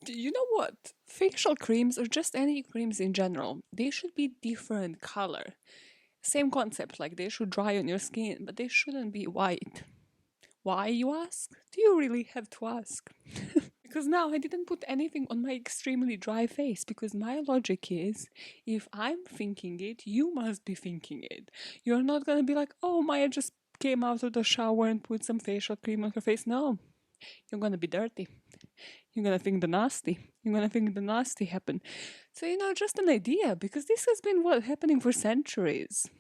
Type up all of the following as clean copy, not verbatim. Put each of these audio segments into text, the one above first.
You know what? Facial creams or just any creams in general, they should be different color. Same concept, like they should dry on your skin, but they shouldn't be white. Why, you ask? Do you really have to ask? Because now I didn't put anything on my extremely dry face because my logic is if I'm thinking it, you must be thinking it. You're not gonna be like, oh, Maya just came out of the shower and put some facial cream on her face. No, you're gonna be dirty. You're gonna think the nasty. You're gonna think the nasty happened. So, just an idea because this has been what happening for centuries.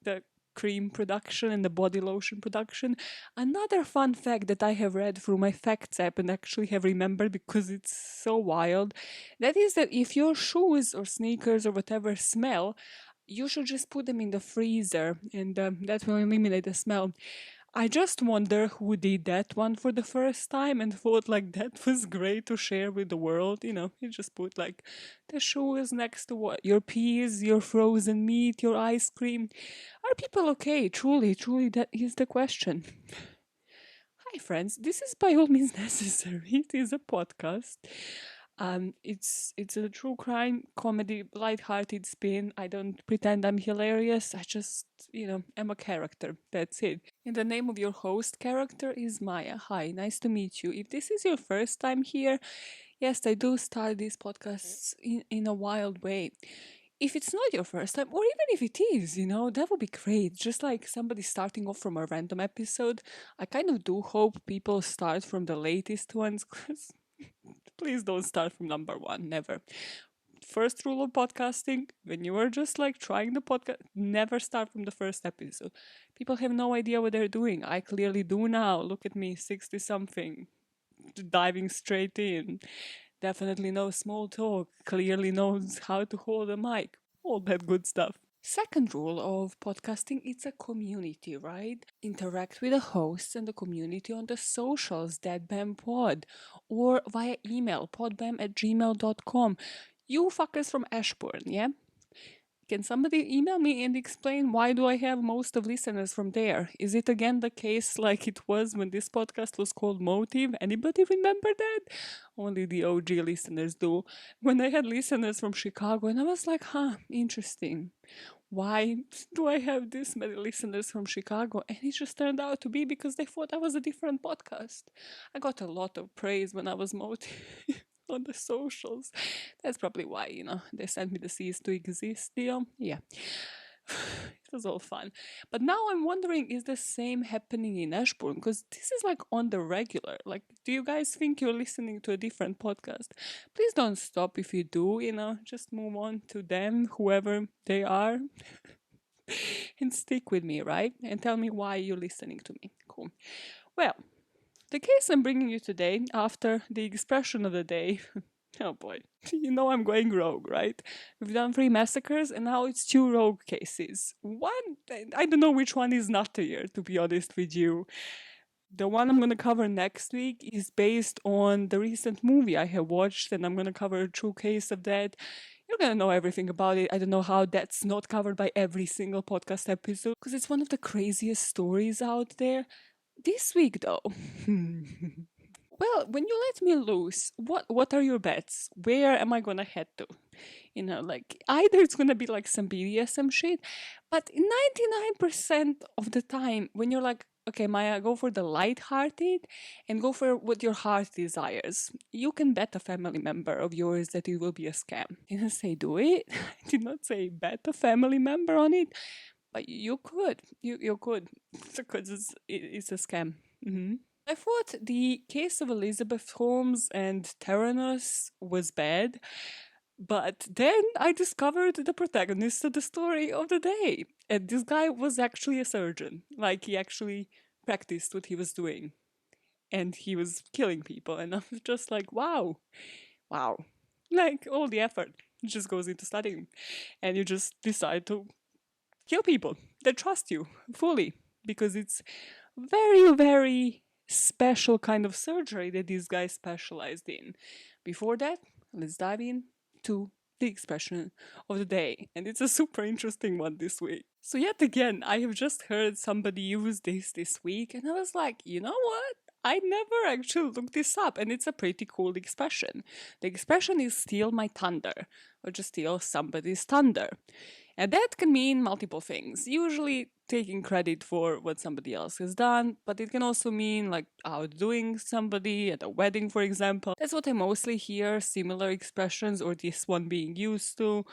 The cream production and the body lotion production. Another fun fact that I have read through my facts app and actually have remembered because it's so wild, that is that if your shoes or sneakers or whatever smell, you should just put them in the freezer and that will eliminate the smell. I just wonder who did that one for the first time and thought like that was great to share with the world. You just put like the shoes next to what? Your peas, your frozen meat, your ice cream. Are people okay? Truly, truly, that is the question. Hi, friends. This is by all means necessary. It is a podcast. It's a true crime comedy, light-hearted spin. I don't pretend I'm hilarious. I just, am a character. That's it. And the name of your host character is Maya. Hi, nice to meet you. If this is your first time here, yes, I do start these podcasts in a wild way. If it's not your first time, or even if it is, that would be great. Just like somebody starting off from a random episode, I kind of do hope people start from the latest ones, because please don't start from number one, never. First rule of podcasting, when you are just like trying the podcast, never start from the first episode. People have no idea what they're doing. I clearly do now. Look at me, 60 something, diving straight in. Definitely no small talk, clearly knows how to hold a mic, all that good stuff. Second rule of podcasting, it's a community, right? Interact with the hosts and the community on the socials, that BAM pod, or via email, podbam@gmail.com. You fuckers from Ashburn, yeah? Can somebody email me and explain why do I have most of listeners from there? Is it again the case like it was when this podcast was called Motive? Anybody remember that? Only the OG listeners do. When I had listeners from Chicago and I was like, interesting. Why do I have this many listeners from Chicago? And it just turned out to be because they thought I was a different podcast. I got a lot of praise when I was Motive. On the socials. That's probably why, they sent me the cease to exist deal. Yeah. It was all fun. But now I'm wondering, is the same happening in Ashburn? Because this is like on the regular. Like, do you guys think you're listening to a different podcast? Please don't stop if you do, just move on to them, whoever they are. And stick with me, right? And tell me why you're listening to me. Cool. Well, the case I'm bringing you today, after the expression of the day, oh boy, I'm going rogue, right? We've done 3 massacres and now it's 2 rogue cases. One, I don't know which one is nuttier, to be honest with you. The one I'm going to cover next week is based on the recent movie I have watched, and I'm going to cover a true case of that. You're going to know everything about it. I don't know how that's not covered by every single podcast episode, because it's one of the craziest stories out there. This week, though, well, when you let me loose, what are your bets? Where am I gonna head to? Like either it's gonna be like some BDSM shit, but 99% of the time, when you're like, okay, Maya, go for the light-hearted and go for what your heart desires. You can bet a family member of yours that it will be a scam. I didn't say do it. I did not say bet a family member on it. But you could. You could. Because it's a scam. I thought the case of Elizabeth Holmes and Theranos was bad. But then I discovered the protagonist of the story of the day. And this guy was actually a surgeon. Like, he actually practiced what he was doing. And he was killing people. And I was just like, wow. Wow. Like, all the effort just goes into studying. And you just decide to kill people that trust you fully because it's very, very special kind of surgery that these guys specialized in. Before that, let's dive in to the expression of the day, and it's a super interesting one this week. So yet again, I have just heard somebody use this week, and I was like, you know what? I never actually looked this up, and it's a pretty cool expression. The expression is steal my thunder, or just steal somebody's thunder. And that can mean multiple things, usually taking credit for what somebody else has done, but it can also mean like outdoing somebody at a wedding, for example. That's what I mostly hear similar expressions, or this one being used to.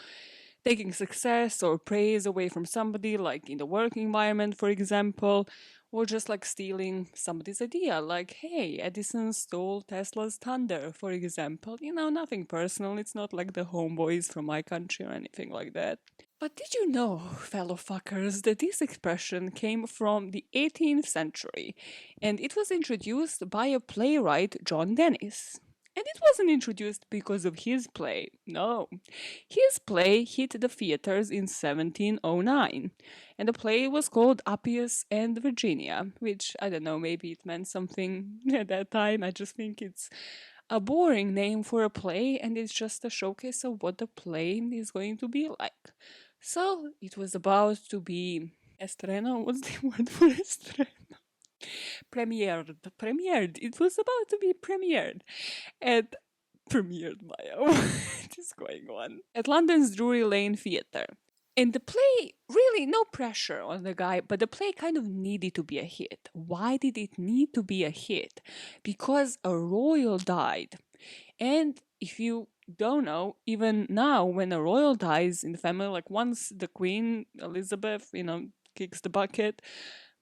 Taking success or praise away from somebody, like in the work environment, for example, or just like stealing somebody's idea, like, hey, Edison stole Tesla's thunder, for example. Nothing personal. It's not like the homeboys from my country or anything like that. But did you know, fellow fuckers, that this expression came from the 18th century and it was introduced by a playwright, John Dennis? And it wasn't introduced because of his play, no. His play hit the theaters in 1709, and the play was called Appius and Virginia, which, I don't know, maybe it meant something at that time. I just think it's a boring name for a play, and it's just a showcase of what the play is going to be like. So, it was about to be estreno. What's the word for estreno? Premiered. It was about to be premiered. And premiered by what is going on? At London's Drury Lane Theatre. And the play, really no pressure on the guy, but the play kind of needed to be a hit. Why did it need to be a hit? Because a royal died. And if you don't know, even now when a royal dies in the family, like once the Queen Elizabeth, kicks the bucket,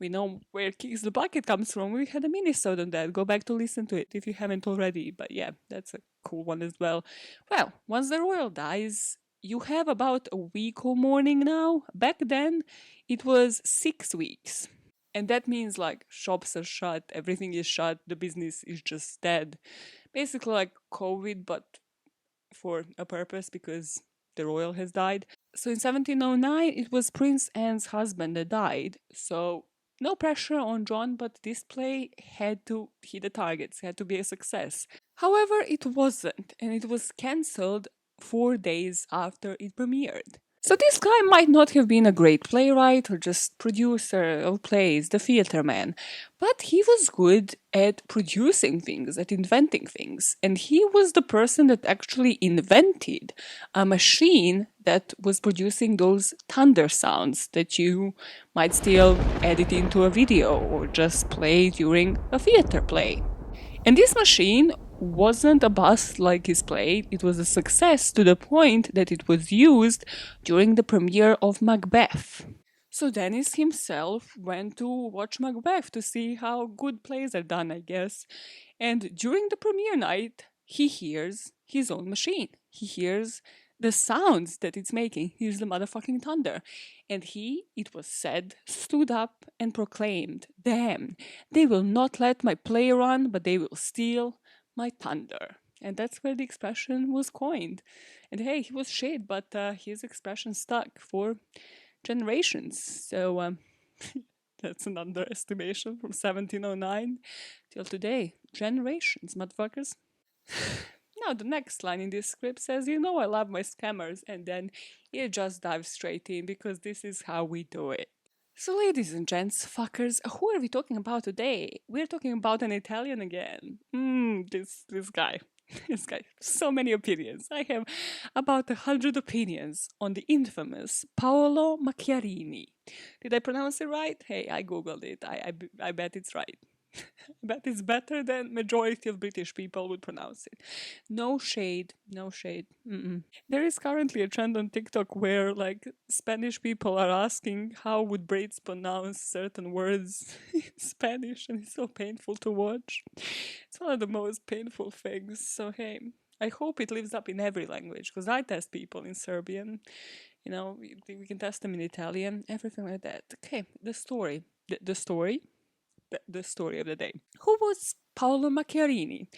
we know where Kicks the Bucket comes from. We had a mini-sode on that. Go back to listen to it if you haven't already. But yeah, that's a cool one as well. Well, once the royal dies, you have about a week or mourning now. Back then, it was 6 weeks. And that means like shops are shut, everything is shut, the business is just dead. Basically like COVID, but for a purpose because the royal has died. So in 1709, it was Prince Anne's husband that died. So no pressure on John, but this play had to hit the targets, had to be a success. However, it wasn't, and it was cancelled 4 days after it premiered. So this guy might not have been a great playwright or just producer of plays, the theater man, but he was good at producing things, at inventing things. And he was the person that actually invented a machine that was producing those thunder sounds that you might still edit into a video or just play during a theater play. And this machine wasn't a bust like his play, it was a success to the point that it was used during the premiere of Macbeth. So Dennis himself went to watch Macbeth to see how good plays are done, I guess. And during the premiere night, he hears his own machine. He hears the sounds that it's making. Here's the motherfucking thunder. And he, it was said, stood up and proclaimed, "Damn, they will not let my play run, but they will steal my thunder." And that's where the expression was coined. And hey, he was shit, but his expression stuck for generations. So that's an underestimation from 1709 till today. Generations, motherfuckers. Now, the next line in this script says, I love my scammers, and then it just dives straight in because this is how we do it. So, ladies and gents, fuckers, who are we talking about today? We're talking about an Italian again. This guy. This guy. So many opinions. I have about 100 opinions on the infamous Paolo Macchiarini. Did I pronounce it right? Hey, I googled it. I bet it's right. I bet it's better than majority of British people would pronounce it. No shade, no shade. There is currently a trend on TikTok where like Spanish people are asking how would Brits pronounce certain words in Spanish, and it's so painful to watch. It's one of the most painful things. So hey, I hope it lives up in every language because I test people in Serbian. We can test them in Italian, everything like that. Okay, the story. The story of the day. Who was Paolo Macchiarini?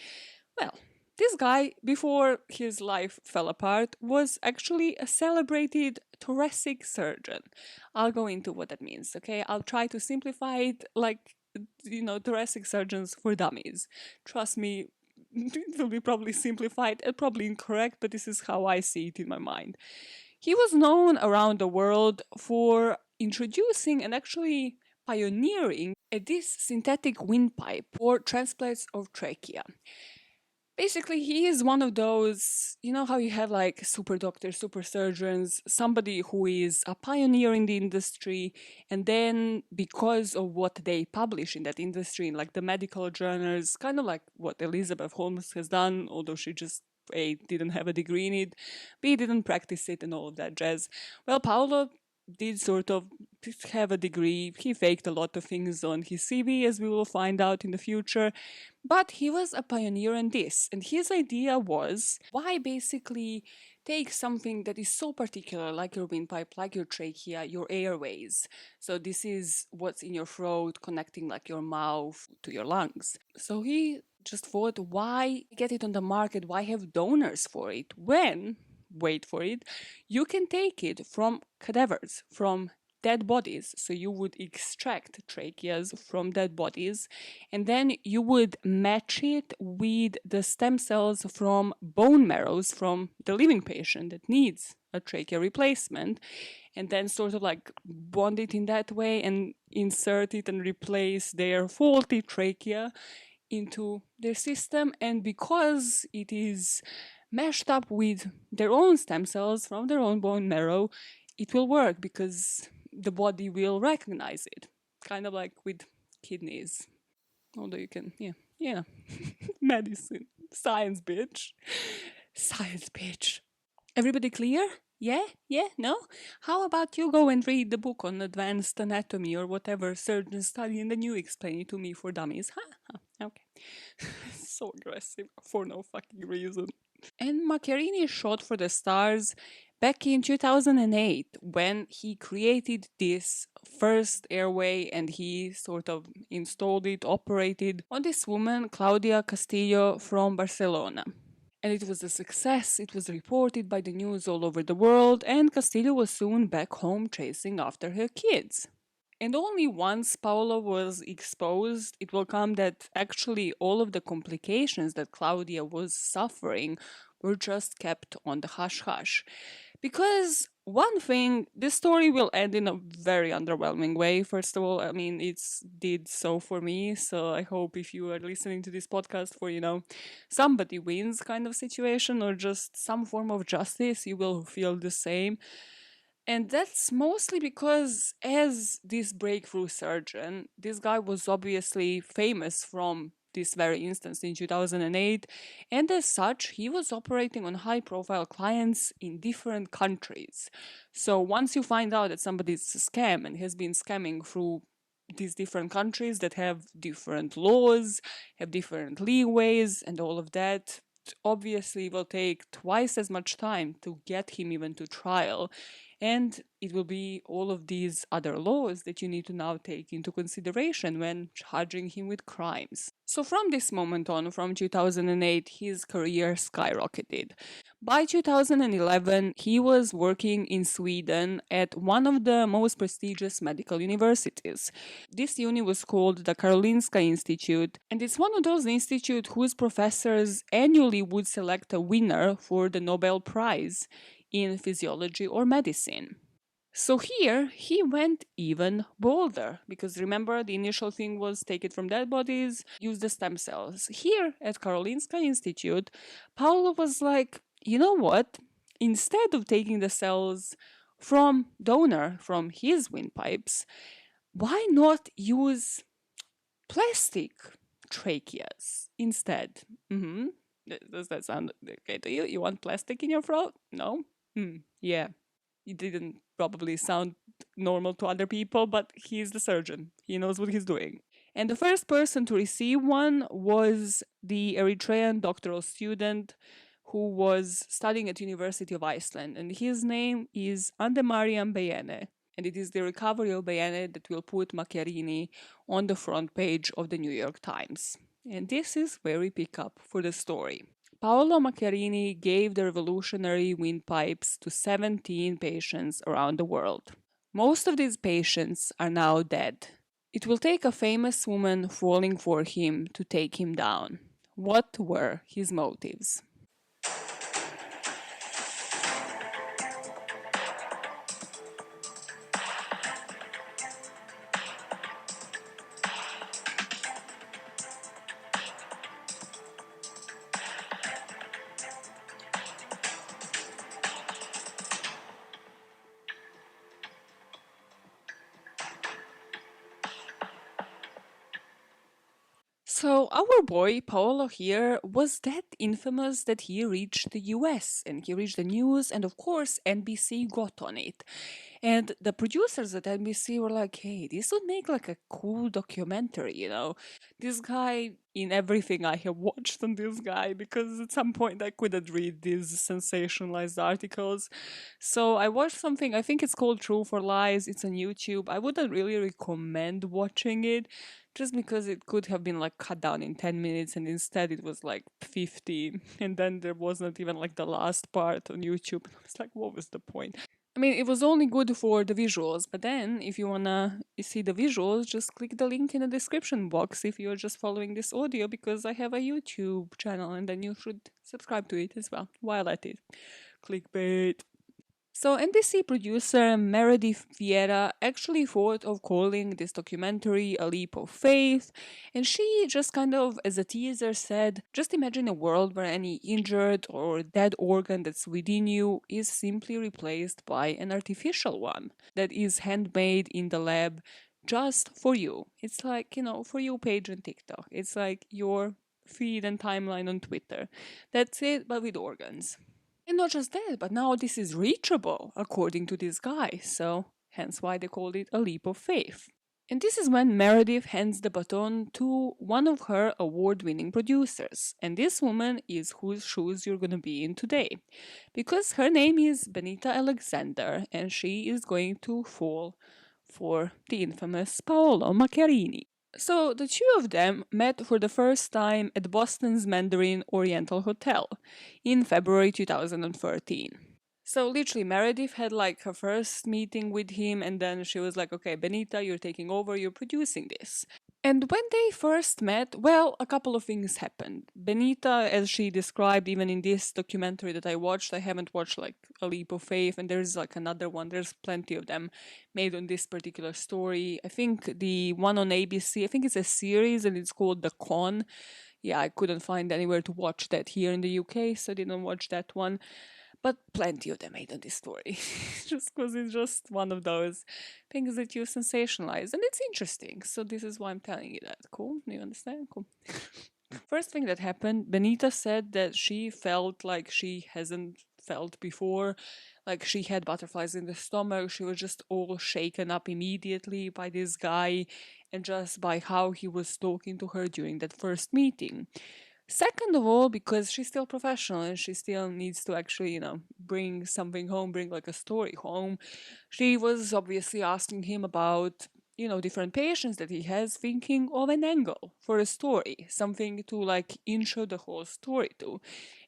Well, this guy, before his life fell apart, was actually a celebrated thoracic surgeon. I'll go into what that means, okay? I'll try to simplify it like, thoracic surgeons for dummies. Trust me, it will be probably simplified and probably incorrect, but this is how I see it in my mind. He was known around the world for introducing and actually pioneering this synthetic windpipe or transplants of trachea. Basically, he is one of those, you know how you have like super doctors, super surgeons, somebody who is a pioneer in the industry, and then because of what they publish in that industry, in like the medical journals, kind of like what Elizabeth Holmes has done, although she just A, didn't have a degree in it, B, didn't practice it, and all of that jazz. Well, Paolo did sort of have a degree. He faked a lot of things on his CV, as we will find out in the future. But he was a pioneer in this, and his idea was why basically take something that is so particular, like your windpipe, like your trachea, your airways. So this is what's in your throat, connecting like your mouth to your lungs. So he just thought, why get it on the market? Why have donors for it? When, wait for it, you can take it from cadavers, from dead bodies. So you would extract tracheas from dead bodies, and then you would match it with the stem cells from bone marrows from the living patient that needs a trachea replacement, and then sort of like bond it in that way and insert it and replace their faulty trachea into their system. And because it is mashed up with their own stem cells from their own bone marrow, it will work because the body will recognize it. Kind of like with kidneys. Although you can, yeah. Medicine. Science, bitch. Science, bitch. Everybody clear? Yeah? Yeah? No? How about you go and read the book on advanced anatomy or whatever surgeons study and then you explain it to me for dummies? Huh? Okay. So aggressive for no fucking reason. And Macchiarini shot for the stars back in 2008 when he created this first airway and he sort of installed it, operated on this woman, Claudia Castillo from Barcelona. And it was a success. It was reported by the news all over the world, and Castillo was soon back home chasing after her kids. And only once Paolo was exposed, it will come that actually all of the complications that Claudia was suffering were just kept on the hush hush. Because one thing, this story will end in a very underwhelming way. First of all, I mean, it's did so for me. So I hope if you are listening to this podcast for, somebody wins kind of situation or just some form of justice, you will feel the same. And that's mostly because, as this breakthrough surgeon, this guy was obviously famous from this very instance in 2008, and as such, he was operating on high profile clients in different countries. So, once you find out that somebody's a scam and has been scamming through these different countries that have different laws, have different leeways, and all of that, obviously will take twice as much time to get him even to trial. And it will be all of these other laws that you need to now take into consideration when charging him with crimes. So from this moment on, from 2008, his career skyrocketed. By 2011, he was working in Sweden at one of the most prestigious medical universities. This uni was called the Karolinska Institute, and it's one of those institutes whose professors annually would select a winner for the Nobel Prize in physiology or medicine. So here he went even bolder because remember the initial thing was take it from dead bodies, use the stem cells. Here at Karolinska Institute, Paolo was like, you know what? Instead of taking the cells from donor, from his windpipes, why not use plastic tracheas instead? Does that sound okay to you? You want plastic in your throat? No? Yeah. It didn't probably sound normal to other people, but he's the surgeon. He knows what he's doing. And the first person to receive one was the Eritrean doctoral student who was studying at University of Iceland. And his name is Andemariam Beyene. And it is the recovery of Beyene that will put Macchiarini on the front page of the New York Times. And this is where we pick up for the story. Paolo Macchiarini gave the revolutionary windpipes to 17 patients around the world. Most of these patients are now dead. It will take a famous woman falling for him to take him down. What were his motives? So our boy Paolo here was that infamous that he reached the US and he reached the news, and of course NBC got on it. And the producers at NBC were like, hey, this would make like a cool documentary, you know? This guy, in everything I have watched on this guy, because at some point I couldn't read these sensationalized articles. So I watched something, I think it's called Truth or Lies. It's on YouTube. I wouldn't really recommend watching it just because it could have been like cut down in 10 minutes and instead it was like 50. And then there wasn't even like the last part on YouTube. It's like, what was the point? I mean, it was only good for the visuals, but then if you wanna see the visuals, just click the link in the description box if you're just following this audio, because I have a YouTube channel and then you should subscribe to it as well while at it. Clickbait. So NBC producer Meredith Vieira actually thought of calling this documentary A Leap of Faith, and she just kind of, as a teaser, said, just imagine a world where any injured or dead organ that's within you is simply replaced by an artificial one that is handmade in the lab just for you. It's like, you know, for you page on TikTok. It's like your feed and timeline on Twitter. That's it, but with organs. And not just that, but now this is reachable, according to this guy, so hence why they called it a leap of faith. And this is when Meredith hands the baton to one of her award winning producers. And this woman is whose shoes you're going to be in today. Because her name is Benita Alexander, and she is going to fall for the infamous Paolo Macchiarini. So the two of them met for the first time at Boston's Mandarin Oriental Hotel in February 2013. So literally Meredith had like her first meeting with him, and then she was like, okay, Benita, you're taking over, you're producing this. And when they first met, well, a couple of things happened. Benita, as she described even in this documentary that I watched, I haven't watched like A Leap of Faith, and there's like another one, there's plenty of them made on this particular story. I think the one on ABC, I think it's a series and it's called The Con. Yeah, I couldn't find anywhere to watch that here in the UK, so I didn't watch that one. But plenty of them made on this story, just because it's just one of those things that you sensationalize, and it's interesting. So this is why I'm telling you that. Cool? You understand? Cool. First thing that happened, Benita said that she felt like she hasn't felt before. Like she had butterflies in the stomach. She was just all shaken up immediately by this guy and just by how he was talking to her during that first meeting. Second of all, because she's still professional and she still needs to actually, you know, bring something home, bring like a story home, she was obviously asking him about, you know, different patients that he has, thinking of an angle for a story, something to like intro the whole story to.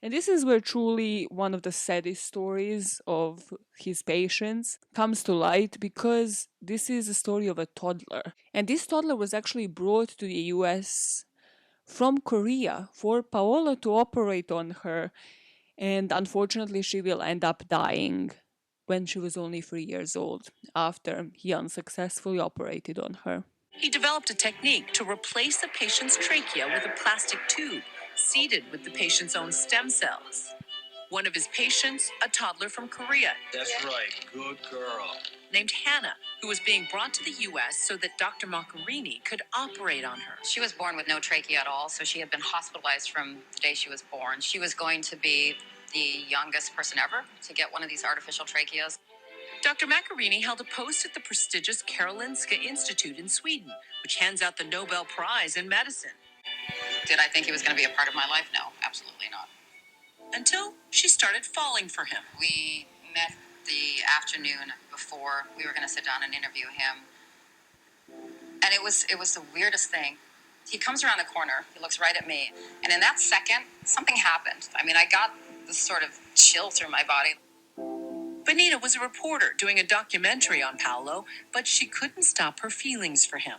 And this is where truly one of the saddest stories of his patients comes to light, because this is a story of a toddler. And this toddler was actually brought to the US from Korea for Paolo to operate on her, and unfortunately, she will end up dying when she was only 3 years old after he unsuccessfully operated on her. He developed a technique to replace a patient's trachea with a plastic tube seeded with the patient's own stem cells. One of his patients, a toddler from Korea. That's right, good girl. Named Hannah, who was being brought to the U.S. so that Dr. Macchiarini could operate on her. She was born with no trachea at all, so she had been hospitalized from the day she was born. She was going to be the youngest person ever to get one of these artificial tracheas. Dr. Macchiarini held a post at the prestigious Karolinska Institute in Sweden, which hands out the Nobel Prize in medicine. Did I think he was going to be a part of my life? No, absolutely not. Until she started falling for him. We met the afternoon before we were going to sit down and interview him. And it was the weirdest thing. He comes around the corner, he looks right at me, and in that second, something happened. I mean, I got this sort of chill through my body. Benita was a reporter doing a documentary on Paolo, but she couldn't stop her feelings for him.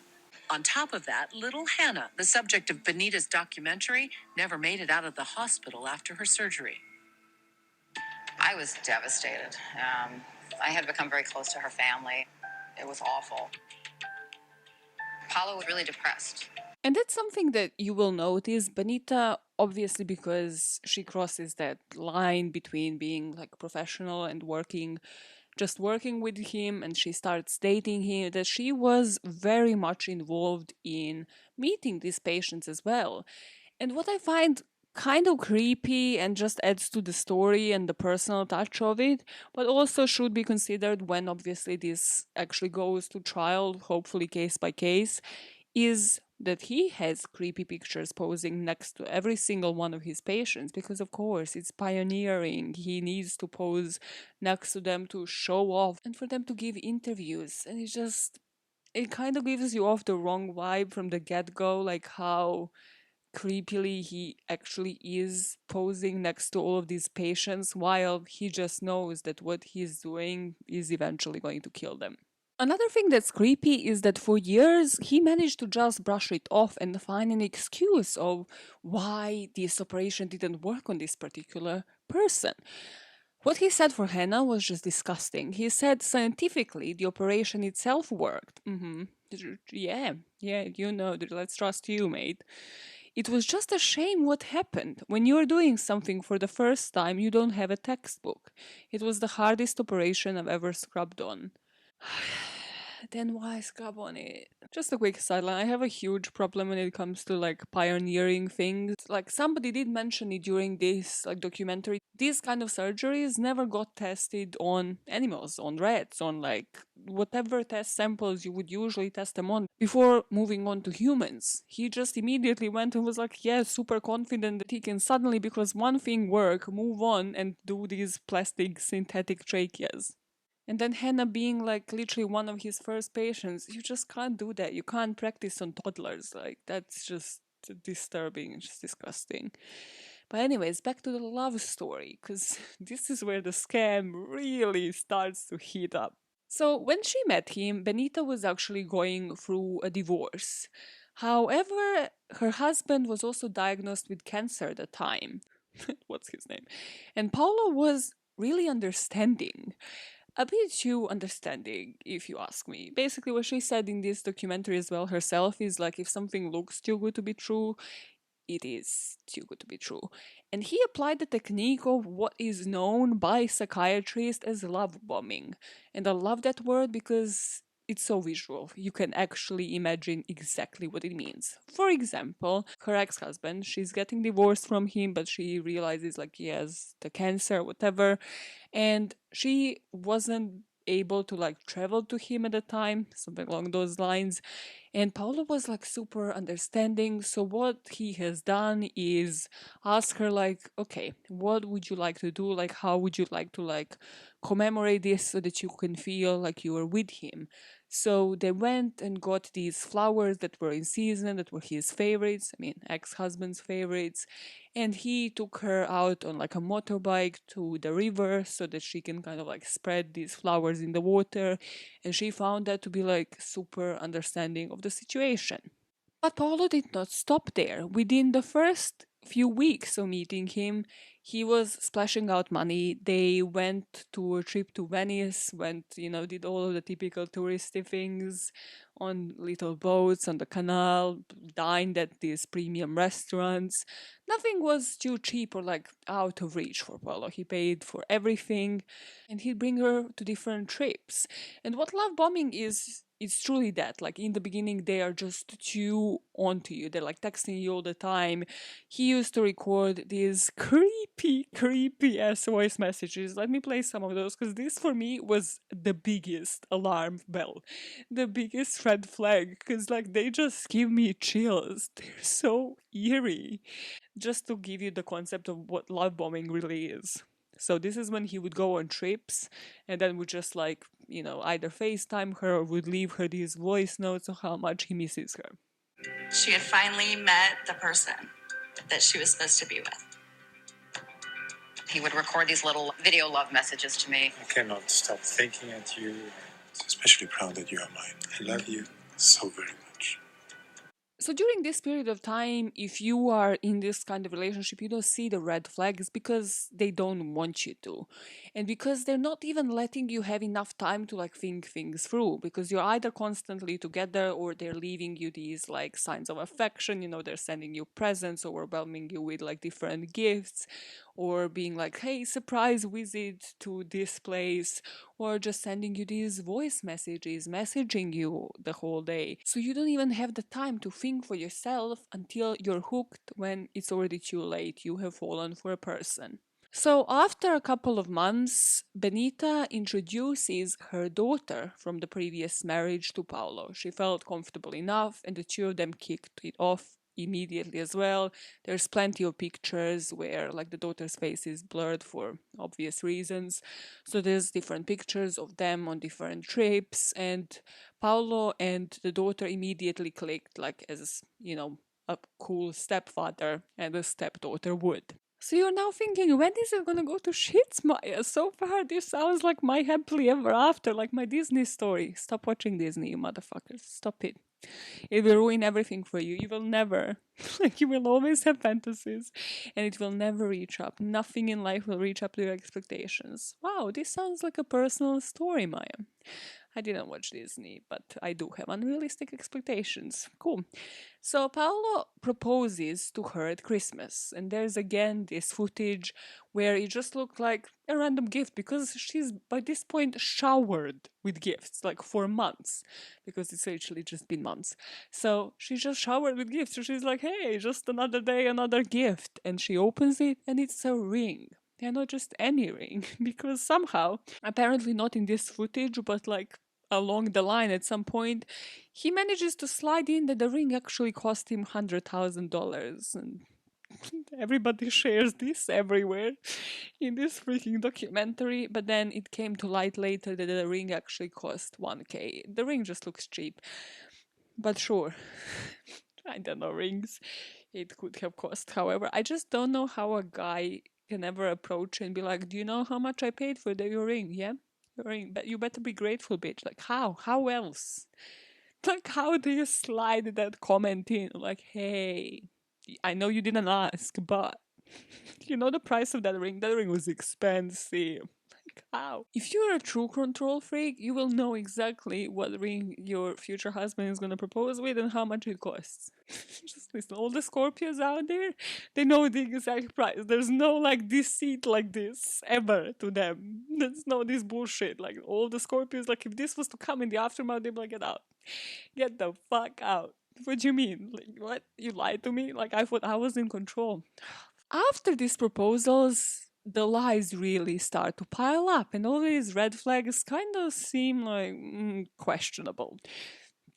On top of that, little Hannah, the subject of Benita's documentary, never made it out of the hospital after her surgery. I was devastated. I had become very close to her family. It was awful. Paolo was really depressed. And that's something that you will notice. Benita, obviously, because she crosses that line between being like professional and working just working with him and she starts dating him, that she was very much involved in meeting these patients as well. And what I find kind of creepy and just adds to the story and the personal touch of it, but also should be considered when obviously this actually goes to trial, hopefully case by case, is that he has creepy pictures posing next to every single one of his patients because, of course, it's pioneering. He needs to pose next to them to show off and for them to give interviews. And it kind of gives you off the wrong vibe from the get go, like how creepily he actually is posing next to all of these patients while he just knows that what he's doing is eventually going to kill them. Another thing that's creepy is that for years he managed to just brush it off and find an excuse of why this operation didn't work on this particular person. What he said for Hannah was just disgusting. He said scientifically the operation itself worked. Yeah, you know, let's trust you, mate. It was just a shame what happened. When you're doing something for the first time, you don't have a textbook. It was the hardest operation I've ever scrubbed on. Then why scrub on it? Just a quick sideline. I have a huge problem when it comes to like pioneering things. Like somebody did mention it during this like documentary. These kind of surgeries never got tested on animals, on rats, on like whatever test samples you would usually test them on before moving on to humans. He just immediately went and was like, yeah, super confident that he can suddenly, because one thing work, move on and do these plastic synthetic tracheas. And then Hannah being like literally one of his first patients, you just can't do that. You can't practice on toddlers. Like, that's just disturbing and just disgusting. But, anyways, back to the love story, because this is where the scam really starts to heat up. So, when she met him, Benita was actually going through a divorce. However, her husband was also diagnosed with cancer at the time. What's his name? And Paolo was really understanding, a bit too understanding, if you ask me. Basically, what she said in this documentary as well herself is like, if something looks too good to be true, it is too good to be true. And he applied the technique of what is known by psychiatrists as love bombing. And I love that word because it's so visual. You can actually imagine exactly what it means. For example, her ex-husband, she's getting divorced from him, but she realizes like he has the cancer, whatever, and she wasn't able to like travel to him at the time, something along those lines. And Paolo was like super understanding. So what he has done is ask her like, okay, what would you like to do? Like, how would you like to like commemorate this so that you can feel like you were with him? So they went and got these flowers that were in season, that were his favorites, I mean, ex-husband's favorites. And he took her out on like a motorbike to the river so that she can kind of like spread these flowers in the water. And she found that to be like super understanding of the situation. But Paolo did not stop there. Within the first few weeks of meeting him, he was splashing out money. They went to a trip to Venice, did all of the typical touristy things on little boats on the canal, dined at these premium restaurants. Nothing was too cheap or like out of reach for Paolo. He paid for everything and he'd bring her to different trips. And what love bombing is, it's truly that. Like in the beginning, they are just too onto you. They're like texting you all the time. He used to record these creepy ass voice messages. Let me play some of those because this for me was the biggest alarm bell, the biggest red flag because like they just give me chills. They're so eerie. Just to give you the concept of what love bombing really is. So this is when he would go on trips and then would just like, either FaceTime her or would leave her these voice notes of how much he misses her. She had finally met the person that she was supposed to be with. He would record these little video love messages to me. I cannot stop thinking at you. I'm especially proud that you are mine. I love you so very much. So during this period of time, if you are in this kind of relationship, you don't see the red flags because they don't want you to. And because they're not even letting you have enough time to like think things through, because you're either constantly together or they're leaving you these like signs of affection, they're sending you presents, overwhelming you with like different gifts, or being like, hey, surprise visit to this place, or just sending you these voice messages, messaging you the whole day. So you don't even have the time to think for yourself until you're hooked when it's already too late. You have fallen for a person. So, after a couple of months, Benita introduces her daughter from the previous marriage to Paolo. She felt comfortable enough, and the two of them kicked it off immediately as well. There's plenty of pictures where, like, the daughter's face is blurred for obvious reasons. So, there's different pictures of them on different trips, and Paolo and the daughter immediately clicked, like, as, a cool stepfather and a stepdaughter would. So you're now thinking, when is it gonna go to shit, Maya? So far, this sounds like my happily ever after, like my Disney story. Stop watching Disney, you motherfuckers. Stop it. It will ruin everything for you. You will never, like, you will always have fantasies, and it will never reach up. Nothing in life will reach up to your expectations. Wow, this sounds like a personal story, Maya. I didn't watch Disney, but I do have unrealistic expectations. Cool. So Paolo proposes to her at Christmas, and there's again this footage where it just looked like a random gift because she's by this point showered with gifts, like for months, because it's actually just been months. So she's just showered with gifts. So she's like, hey, just another day, another gift. And she opens it, and it's a ring. And not just any ring, because somehow, apparently not in this footage, but like along the line at some point, he manages to slide in that the ring actually cost him $100,000. And everybody shares this everywhere in this freaking documentary. But then it came to light later that the ring actually cost 1K. The ring just looks cheap. But sure, I don't know rings. It could have cost. However, I just don't know how a guy can ever approach and be like, do you know how much I paid for your ring? Yeah? Your ring. But you better be grateful, bitch. Like, how? How else? Like, how do you slide that comment in? Like, hey, I know you didn't ask, but you know the price of that ring? That ring was expensive. Like, how? If you're a true control freak, you will know exactly what ring your future husband is gonna propose with and how much it costs. Just listen, all the Scorpios out there, they know the exact price. There's no like deceit like this ever to them. There's no this bullshit. Like all the Scorpios, like if this was to come in the aftermath, they'd be like, get out. Get the fuck out. What do you mean? Like, what? You lied to me? Like, I thought I was in control. After these proposals, the lies really start to pile up, and all these red flags kind of seem like questionable,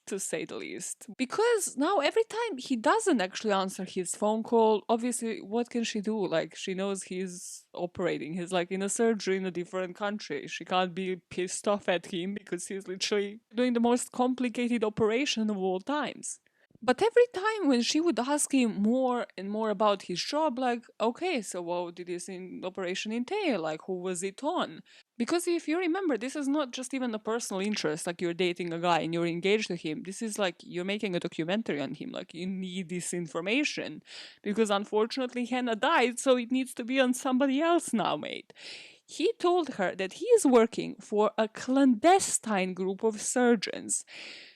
to say the least. Because now, every time he doesn't actually answer his phone call, obviously, what can she do? Like, she knows he's operating. He's like in a surgery in a different country. She can't be pissed off at him because he's literally doing the most complicated operation of all times. But every time when she would ask him more and more about his job, like, okay, so what did this operation entail? Like, who was it on? Because if you remember, this is not just even a personal interest, like you're dating a guy and you're engaged to him. This is like you're making a documentary on him. Like, you need this information. Because unfortunately, Hannah died, so it needs to be on somebody else now, mate. He told her that he is working for a clandestine group of surgeons.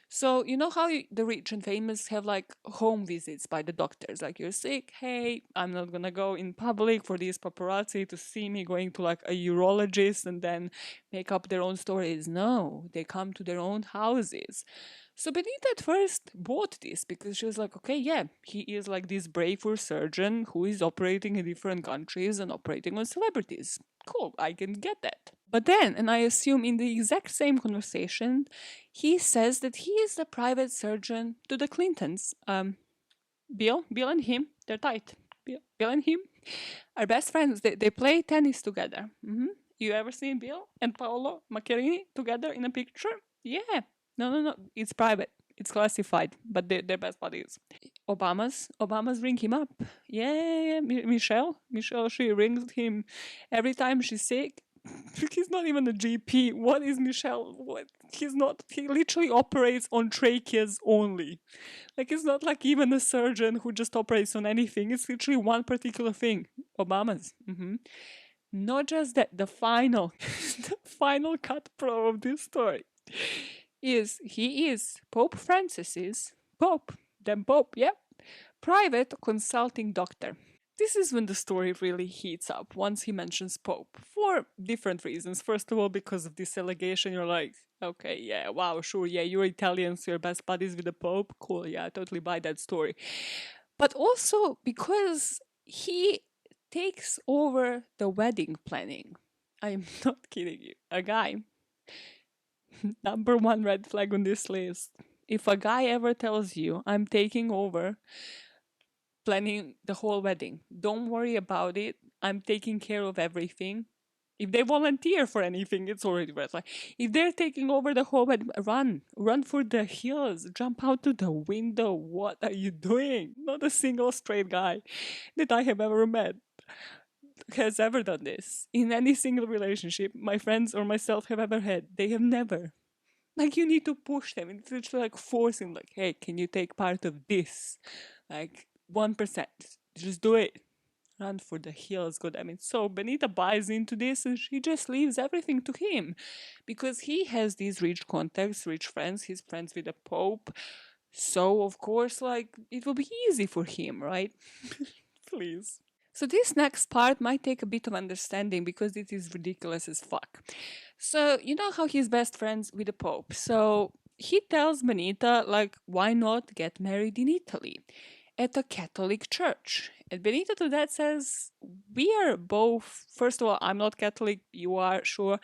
So, you know how the rich and famous have like home visits by the doctors? Like, you're sick, hey, I'm not gonna go in public for these paparazzi to see me going to like a urologist and then make up their own stories. No, they come to their own houses. So Benita at first bought this because she was like, okay, yeah, he is like this braver surgeon who is operating in different countries and operating on celebrities. Cool, I can get that. But then, and I assume in the exact same conversation, he says that he is the private surgeon to the Clintons. Bill and him, they're tight. Bill and him are best friends. They play tennis together. You ever seen Bill and Paolo Macchiarini together in a picture? Yeah. No. It's private. It's classified, but they're best buddies. Obama's ring him up. Yeah. Michelle, she rings him every time she's sick. He's not even a GP. What is Michelle? What? He's not. He literally operates on tracheas only. Like, it's not like even a surgeon who just operates on anything. It's literally one particular thing. Obama's. Not just that. The final cut pro of this story is he is Pope Francis's Pope, yeah, private consulting doctor. this is when the story really heats up once he mentions Pope for different reasons. First of all, because of this allegation, you're like, okay, yeah, wow, sure, yeah, you're Italian, so you're best buddies with the Pope. Cool, yeah, I totally buy that story. But also because he takes over the wedding planning. I'm not kidding you. A guy, number one red flag on this list. If a guy ever tells you, I'm taking over planning the whole wedding. Don't worry about it. I'm taking care of everything. If they volunteer for anything, it's already red flag. If they're taking over the whole wedding, run for the hills, jump out to the window. What are you doing? Not a single straight guy that I have ever met has ever done this in any single relationship my friends or myself have ever had. They have never. Like, you need to push them. It's literally like forcing, like, hey, can you take part of this? Like 1%. Just do it. Run for the hills, God. I mean, so Benita buys into this and she just leaves everything to him because he has these rich contacts, rich friends. He's friends with the Pope. So, of course, like, it will be easy for him, right? Please. So this next part might take a bit of understanding because it is ridiculous as fuck. So you know how he's best friends with the Pope. So he tells Benita, like, why not get married in Italy at a Catholic church? And Benita to that says, we are both, first of all, I'm not Catholic, you are, sure,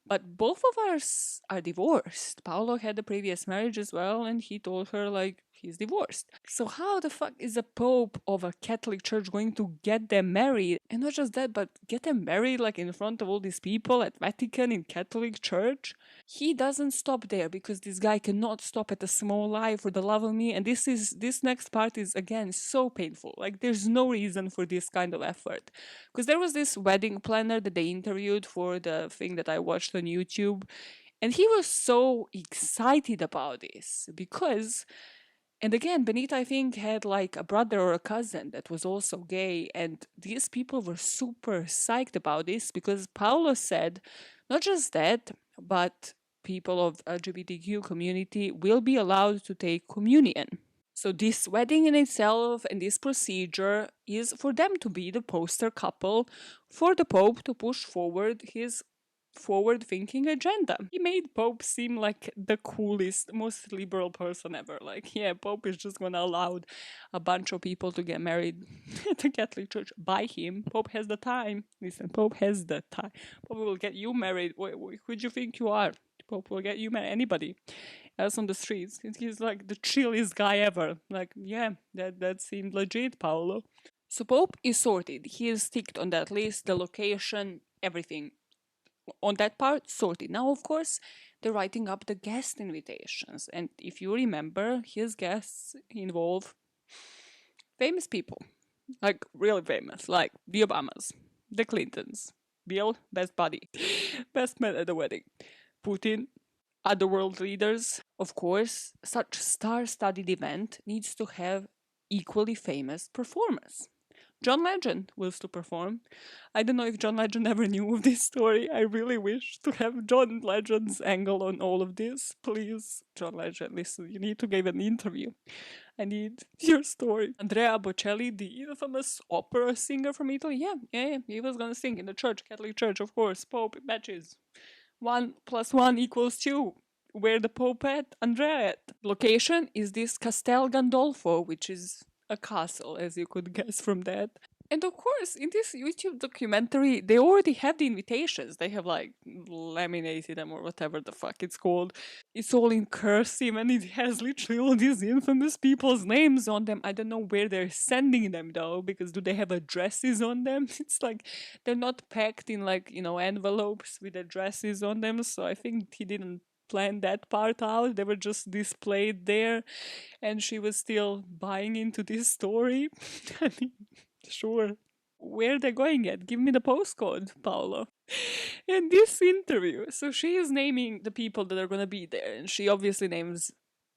but both of us are divorced. Paolo had a previous marriage as well, and he told her, like, he's divorced. So how the fuck is a pope of a Catholic church going to get them married? And not just that, but get them married, like, in front of all these people at Vatican in Catholic church? He doesn't stop there because this guy cannot stop at a small lie for the love of me. And this next part is, again, so painful. Like, there's no reason for this kind of effort. Because there was this wedding planner that they interviewed for the thing that I watched on YouTube, and he was so excited about this because, and again, Benita, I think, had like a brother or a cousin that was also gay, and these people were super psyched about this because Paolo said not just that, but people of LGBTQ community will be allowed to take communion. So this wedding in itself and this procedure is for them to be the poster couple for the Pope to push forward his forward-thinking agenda. He made Pope seem like the coolest, most liberal person ever. Like, yeah, Pope is just gonna allow a bunch of people to get married at the Catholic Church by him. Pope has the time. Listen, Pope has the time. Pope will get you married. Who do you think you are? Pope will get you married. Anybody else on the streets. He's like the chillest guy ever. Like, yeah, that seemed legit, Paolo. So Pope is sorted. He is ticked on that list, the location, everything. On that part, sorted. Now, of course, they're writing up the guest invitations. And if you remember, his guests involve famous people. Like, really famous. Like the Obamas, the Clintons, Bill, best buddy, best man at the wedding, Putin, other world leaders. Of course, such star-studded event needs to have equally famous performers. John Legend was to perform. I don't know if John Legend ever knew of this story. I really wish to have John Legend's angle on all of this. Please, John Legend, listen, you need to give an interview. I need your story. Andrea Bocelli, the infamous opera singer from Italy, yeah, he was gonna sing in the church, Catholic church, of course, Pope matches. 1 + 1 = 2. Where the Pope at? Andrea at. Location is this Castel Gandolfo, which is a castle, as you could guess from that. And of course, in this YouTube documentary, they already have the invitations. They have like laminated them or whatever the fuck it's called. It's all in cursive and it has literally all these infamous people's names on them. I don't know where they're sending them though, because do they have addresses on them? It's like they're not packed in like, envelopes with addresses on them. So I think he didn't plan that part out. They were just displayed there and she was still buying into this story. I mean, sure. Where they're going at? Give me the postcode, Paolo. In this interview, so she is naming the people that are gonna be there, and she obviously names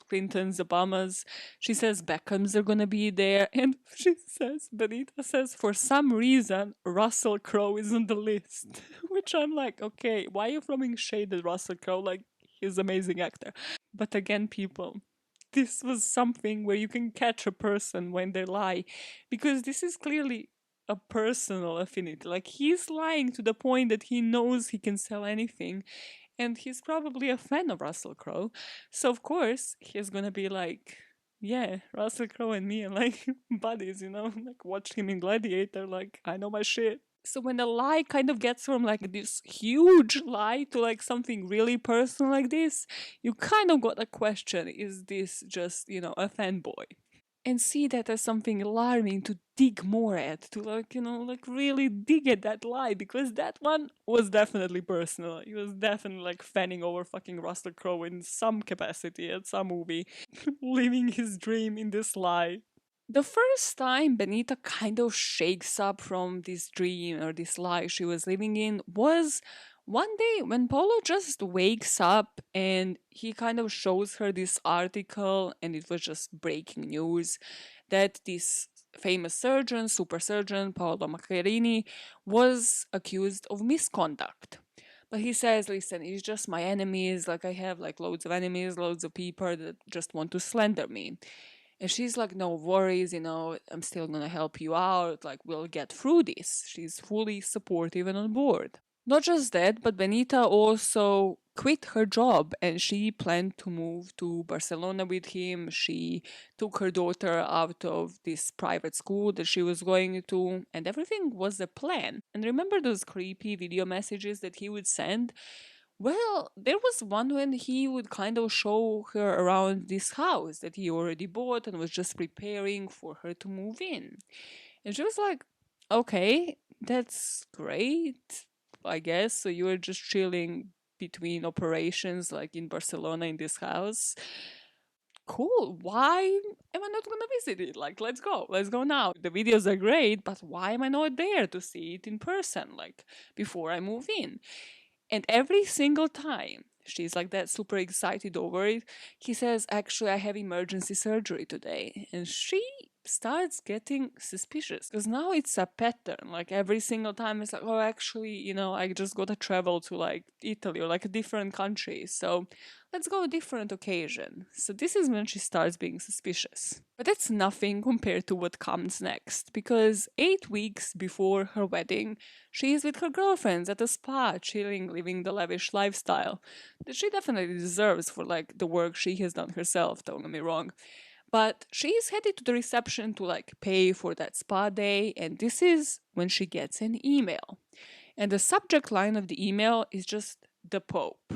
Clintons, Obamas. She says Beckhams are gonna be there, and she says, Benita says, for some reason, Russell Crowe is on the list. Which I'm like, okay, why are you throwing shade at Russell Crowe? Like, he's an amazing actor. But again, people, this was something where you can catch a person when they lie, because this is clearly a personal affinity. Like, he's lying to the point that he knows he can sell anything, and he's probably a fan of Russell Crowe. So, of course, he's gonna be like, yeah, Russell Crowe and me are like buddies, you know? Like, watch him in Gladiator, like, I know my shit. So when the lie kind of gets from like this huge lie to like something really personal like this, you kind of got a question, is this just, you know, a fanboy? And see that as something alarming to dig more at, to like, you know, like really dig at that lie, because that one was definitely personal. He was definitely like fanning over fucking Russell Crowe in some capacity at some movie, living his dream in this lie. The first time Benita kind of shakes up from this dream or this lie she was living in was one day when Polo just wakes up and he kind of shows her this article, and it was just breaking news that this famous surgeon, super surgeon, Paolo Macchiarini, was accused of misconduct. But he says, listen, it's just my enemies. Like, I have like loads of enemies, loads of people that just want to slander me. And she's like, no worries, you know, I'm still gonna help you out. Like, we'll get through this. She's fully supportive and on board. Not just that, but Benita also quit her job and she planned to move to Barcelona with him. She took her daughter out of this private school that she was going to, and everything was a plan. And remember those creepy video messages that he would send? Well, there was one when he would kind of show her around this house that he already bought and was just preparing for her to move in. And she was like, okay, that's great, I guess. So you were just chilling between operations, like in Barcelona in this house. Cool. Why am I not gonna visit it? Like, let's go. Let's go now. The videos are great, but why am I not there to see it in person, like before I move in? And every single time she's like that, super excited over it, he says, actually, I have emergency surgery today. And she starts getting suspicious because now it's a pattern. Like every single time it's like, oh, actually, you know, I just got to travel to like Italy or like a different country. So let's go a different occasion. So this is when she starts being suspicious. But that's nothing compared to what comes next, because 8 weeks before her wedding, she is with her girlfriends at a spa, chilling, living the lavish lifestyle that she definitely deserves for like the work she has done herself, don't get me wrong. But she is headed to the reception to like pay for that spa day, and this is when she gets an email. And the subject line of the email is just the Pope.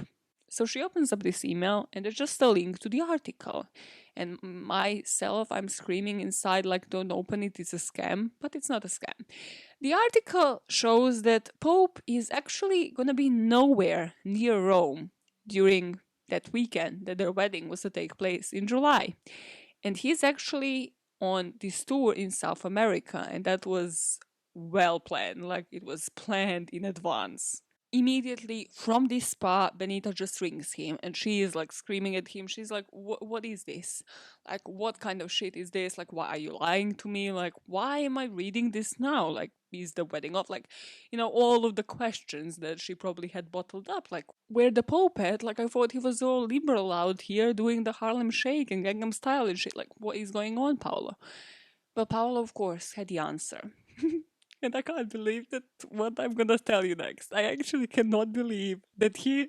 So she opens up this email and there's just a link to the article. And myself, I'm screaming inside like, don't open it, it's a scam. But it's not a scam. The article shows that Pope is actually going to be nowhere near Rome during that weekend that their wedding was to take place in July. And he's actually on this tour in South America, and that was well planned, like it was planned in advance. Immediately from this spa, Benita just rings him and she is like screaming at him. She's like, what is this? Like, what kind of shit is this? Like, why are you lying to me? Like, why am I reading this now? Like, is the wedding off? Like, you know, all of the questions that she probably had bottled up. Like, where the Pope at? Like, I thought he was all liberal out here doing the Harlem Shake and Gangnam Style and shit. Like, what is going on, Paolo? Well, Paolo, of course, had the answer. And I can't believe that what I'm gonna tell you next. I actually cannot believe that he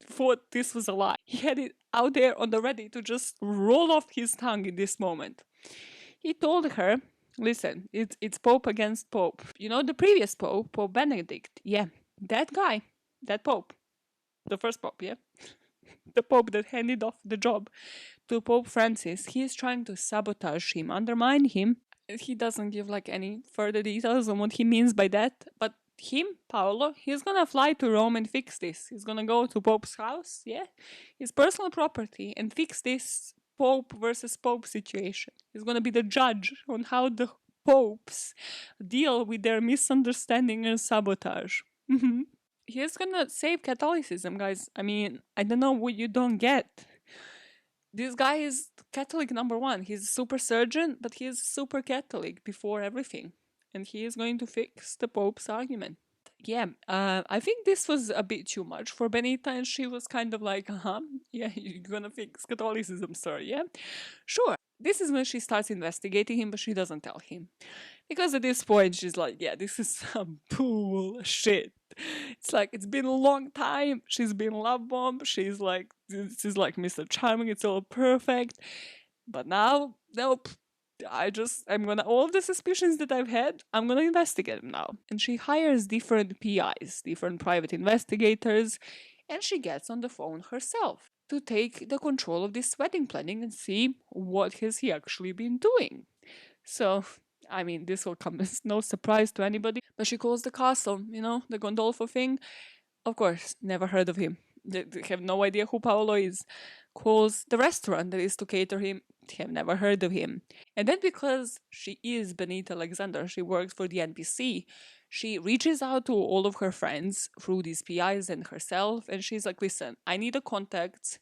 thought this was a lie. He had it out there on the ready to just roll off his tongue in this moment. He told her, listen, it's Pope against Pope. You know the previous Pope, Pope Benedict? Yeah, that guy, that Pope. The first Pope, yeah? The Pope that handed off the job to Pope Francis. He is trying to sabotage him, undermine him. He doesn't give like any further details on what he means by that, but him, Paolo, he's gonna fly to Rome and fix this. He's gonna go to Pope's house, yeah, his personal property, and fix this Pope versus Pope situation. He's gonna be the judge on how the popes deal with their misunderstanding and sabotage. He's gonna save Catholicism, guys. I mean, I don't know what you don't get. This guy is Catholic number one. He's a super surgeon, but he is super Catholic before everything. And he is going to fix the Pope's argument. Yeah, I think this was a bit too much for Benita, and she was kind of like, yeah, you're gonna fix Catholicism, sir, yeah? Sure. This is when she starts investigating him, but she doesn't tell him. Because at this point, she's like, yeah, this is some bullshit. It's like, it's been a long time. She's been love bombed. She's like, this is like Mr. Charming. It's all perfect. But now, nope. All the suspicions that I've had, I'm gonna investigate them now. And she hires different PIs, different private investigators, and she gets on the phone herself to take the control of this wedding planning and see what has he actually been doing. So, I mean, this will come as no surprise to anybody, but she calls the castle, the Gondolfo thing. Of course, never heard of him. They have no idea who Paolo is. Calls the restaurant that is to cater him. Have never heard of him. And then because she is Benita Alexander, she works for the NBC, she reaches out to all of her friends through these PIs and herself, and she's like, listen, I need a contact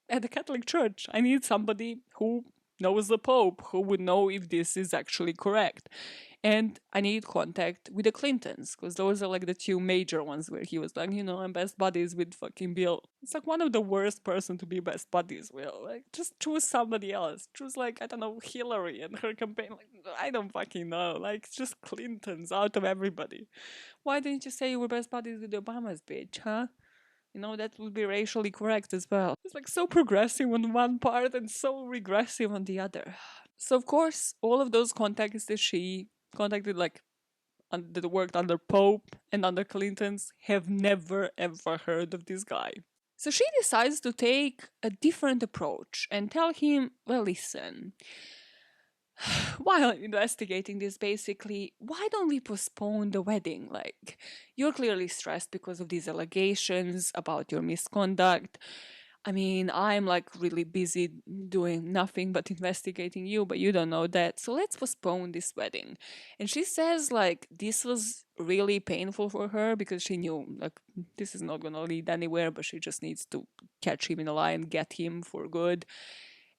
at the Catholic Church. I need somebody who knows the Pope, who would know if this is actually correct. And I need contact with the Clintons, because those are like the two major ones where he was like, I'm best buddies with fucking Bill. It's like one of the worst person to be best buddies with. Like, just choose somebody else. Choose like, I don't know, Hillary and her campaign. Like, I don't fucking know. Like, just Clintons out of everybody. Why didn't you say you were best buddies with the Obamas, bitch, huh? That would be racially correct as well. It's like so progressive on one part and so regressive on the other. So, of course, all of those contacts that she contacted, like, that worked under Pope and under Clintons, have never ever heard of this guy. So she decides to take a different approach and tell him, well, listen, while investigating this, basically, why don't we postpone the wedding? Like, you're clearly stressed because of these allegations about your misconduct. I mean, I'm like really busy doing nothing but investigating you, but you don't know that. So let's postpone this wedding. And she says, like, this was really painful for her because she knew, like, this is not going to lead anywhere, but she just needs to catch him in a lie and get him for good.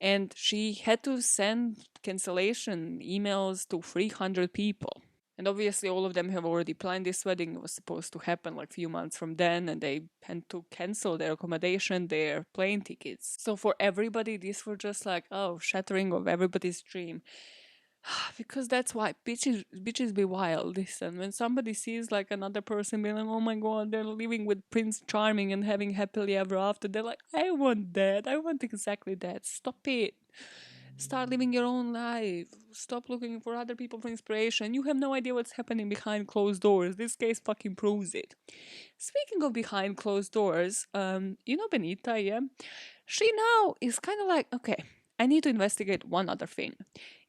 And she had to send cancellation emails to 300 people. And obviously, all of them have already planned this wedding. It was supposed to happen like a few months from then, and they had to cancel their accommodation, their plane tickets. So for everybody, these were just like, shattering of everybody's dream. Because that's why bitches be wild. Listen, when somebody sees like another person being like, oh my god, they're living with Prince Charming and having happily ever after, they're like, I want that. I want exactly that. Stop it. Start living your own life. Stop looking for other people for inspiration. You have no idea what's happening behind closed doors. This case fucking proves it. Speaking of behind closed doors, Benita, yeah? She now is kind of like, okay, I need to investigate one other thing.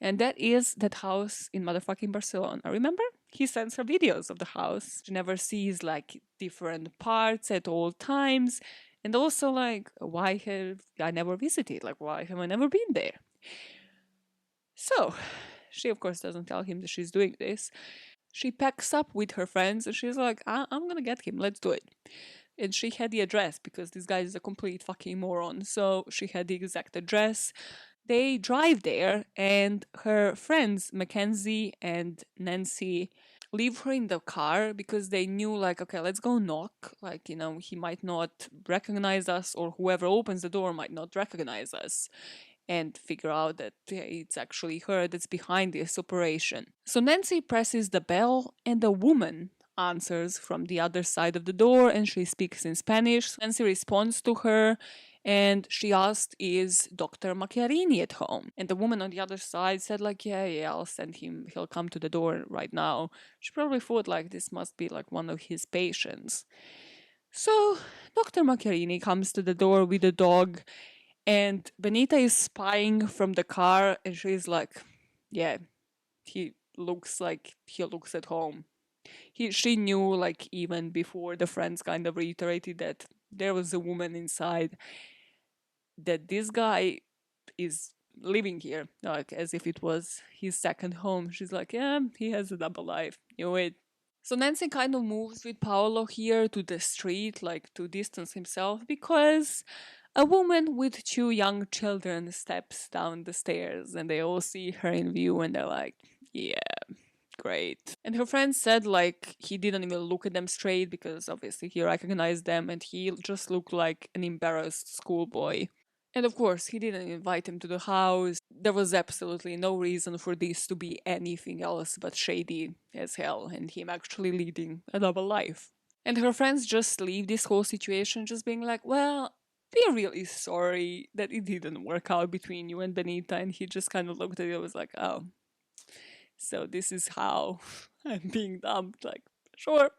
And that is that house in motherfucking Barcelona. Remember? He sends her videos of the house. She never sees like different parts at all times. And also, like, why have I never visited? Like, why have I never been there? So, she of course doesn't tell him that she's doing this. She packs up with her friends and she's like, I'm gonna get him, let's do it. And she had the address because this guy is a complete fucking moron. So she had the exact address. They drive there and her friends, Mackenzie and Nancy, leave her in the car because they knew, like, okay, let's go knock. Like, he might not recognize us, or whoever opens the door might not recognize us, and figure out that it's actually her that's behind this operation. So Nancy presses the bell, and a woman answers from the other side of the door, and she speaks in Spanish. Nancy responds to her, and she asked, is Dr. Macchiarini at home? And the woman on the other side said, like, yeah, I'll send him. He'll come to the door right now. She probably thought, like, this must be, like, one of his patients. So Dr. Macchiarini comes to the door with a dog, and Benita is spying from the car, and she's like, yeah, he looks like he looks at home. She knew, like, even before the friends kind of reiterated that there was a woman inside, that this guy is living here, like, as if it was his second home. She's like, yeah, he has a double life. Knew it. So Nancy kind of moves with Paolo here to the street, like, to distance himself, because a woman with two young children steps down the stairs and they all see her in view and they're like, yeah, great. And her friend said, like, he didn't even look at them straight because obviously he recognized them and he just looked like an embarrassed schoolboy. And of course, he didn't invite him to the house. There was absolutely no reason for this to be anything else but shady as hell, and him actually leading a double life. And her friends just leave this whole situation just being like, well, we're really sorry that it didn't work out between you and Benita. And he just kind of looked at it and was like, oh, so this is how I'm being dumped. Like, sure.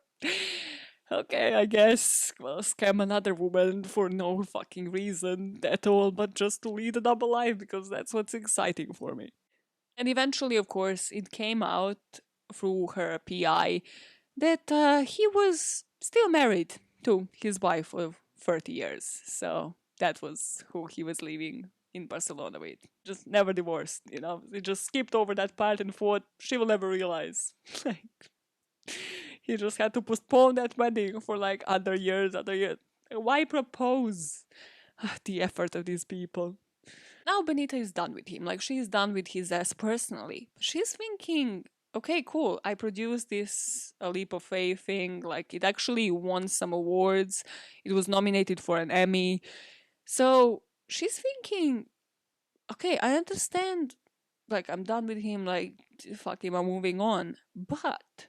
Okay, I guess. Well, scam another woman for no fucking reason at all, but just to lead a double life because that's what's exciting for me. And eventually, of course, it came out through her PI that he was still married to his wife of 30 years. So that was who he was living in Barcelona with. Just never divorced, you know? He just skipped over that part and thought she will never realize. Like, he just had to postpone that wedding for like other years, other years. Why propose? The effort of these people. Now Benita is done with him. Like, she's done with his ass personally. She's thinking, okay, cool. I produced this A Leap of Faith thing. Like, it actually won some awards. It was nominated for an Emmy. So she's thinking, okay, I understand. Like, I'm done with him. Like, fuck him, I'm moving on. But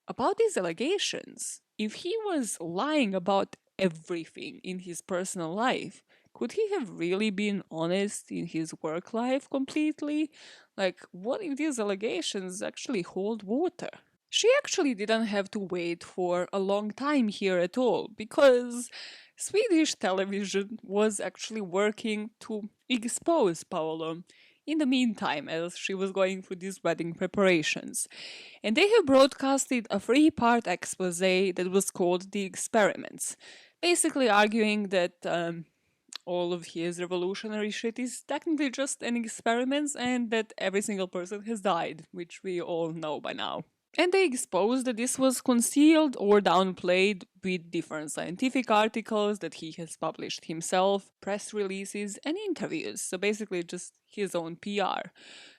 about these allegations, if he was lying about everything in his personal life, could he have really been honest in his work life completely? Like, what if these allegations actually hold water? She actually didn't have to wait for a long time here at all, because Swedish television was actually working to expose Paolo in the meantime as she was going through these wedding preparations. And they have broadcasted a 3-part expose that was called The Experiments, basically arguing that all of his revolutionary shit is technically just an experiment and that every single person has died, which we all know by now. And they exposed that this was concealed or downplayed with different scientific articles that he has published himself, press releases, and interviews. So basically, just his own PR.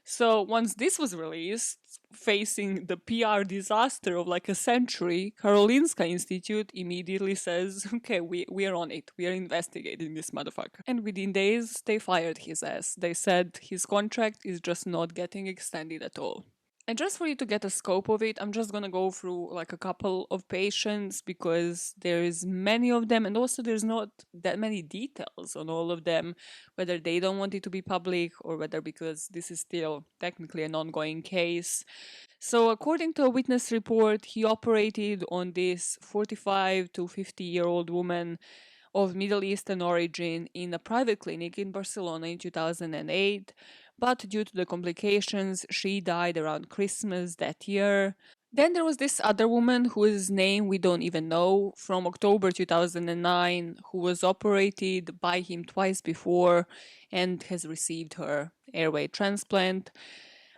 So once this was released, facing the PR disaster of like a century, Karolinska Institute immediately says, okay, we are on it. We are investigating this motherfucker. And within days, they fired his ass. They said his contract is just not getting extended at all. And just for you to get a scope of it, I'm just gonna go through like a couple of patients because there is many of them, and also there's not that many details on all of them, whether they don't want it to be public or whether because this is still technically an ongoing case. So according to a witness report, he operated on this 45 to 50-year-old woman of Middle Eastern origin in a private clinic in Barcelona in 2008, but due to the complications, she died around Christmas that year. Then there was this other woman whose name we don't even know from October 2009 who was operated by him twice before and has received her airway transplant.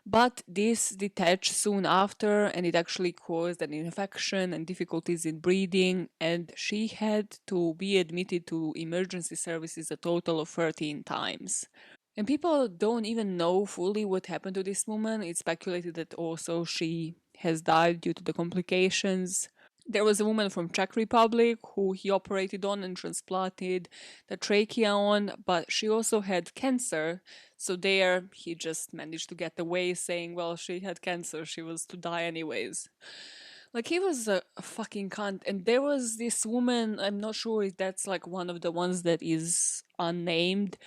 But this detached soon after, and it actually caused an infection and difficulties in breathing, and she had to be admitted to emergency services a total of 13 times. And people don't even know fully what happened to this woman. It's speculated that also she has died due to the complications. There was a woman from Czech Republic who he operated on and transplanted the trachea on, but she also had cancer. So there he just managed to get away saying, well, she had cancer, she was to die anyways. Like, he was a fucking cunt. And there was this woman, I'm not sure if that's like one of the ones that is unnamed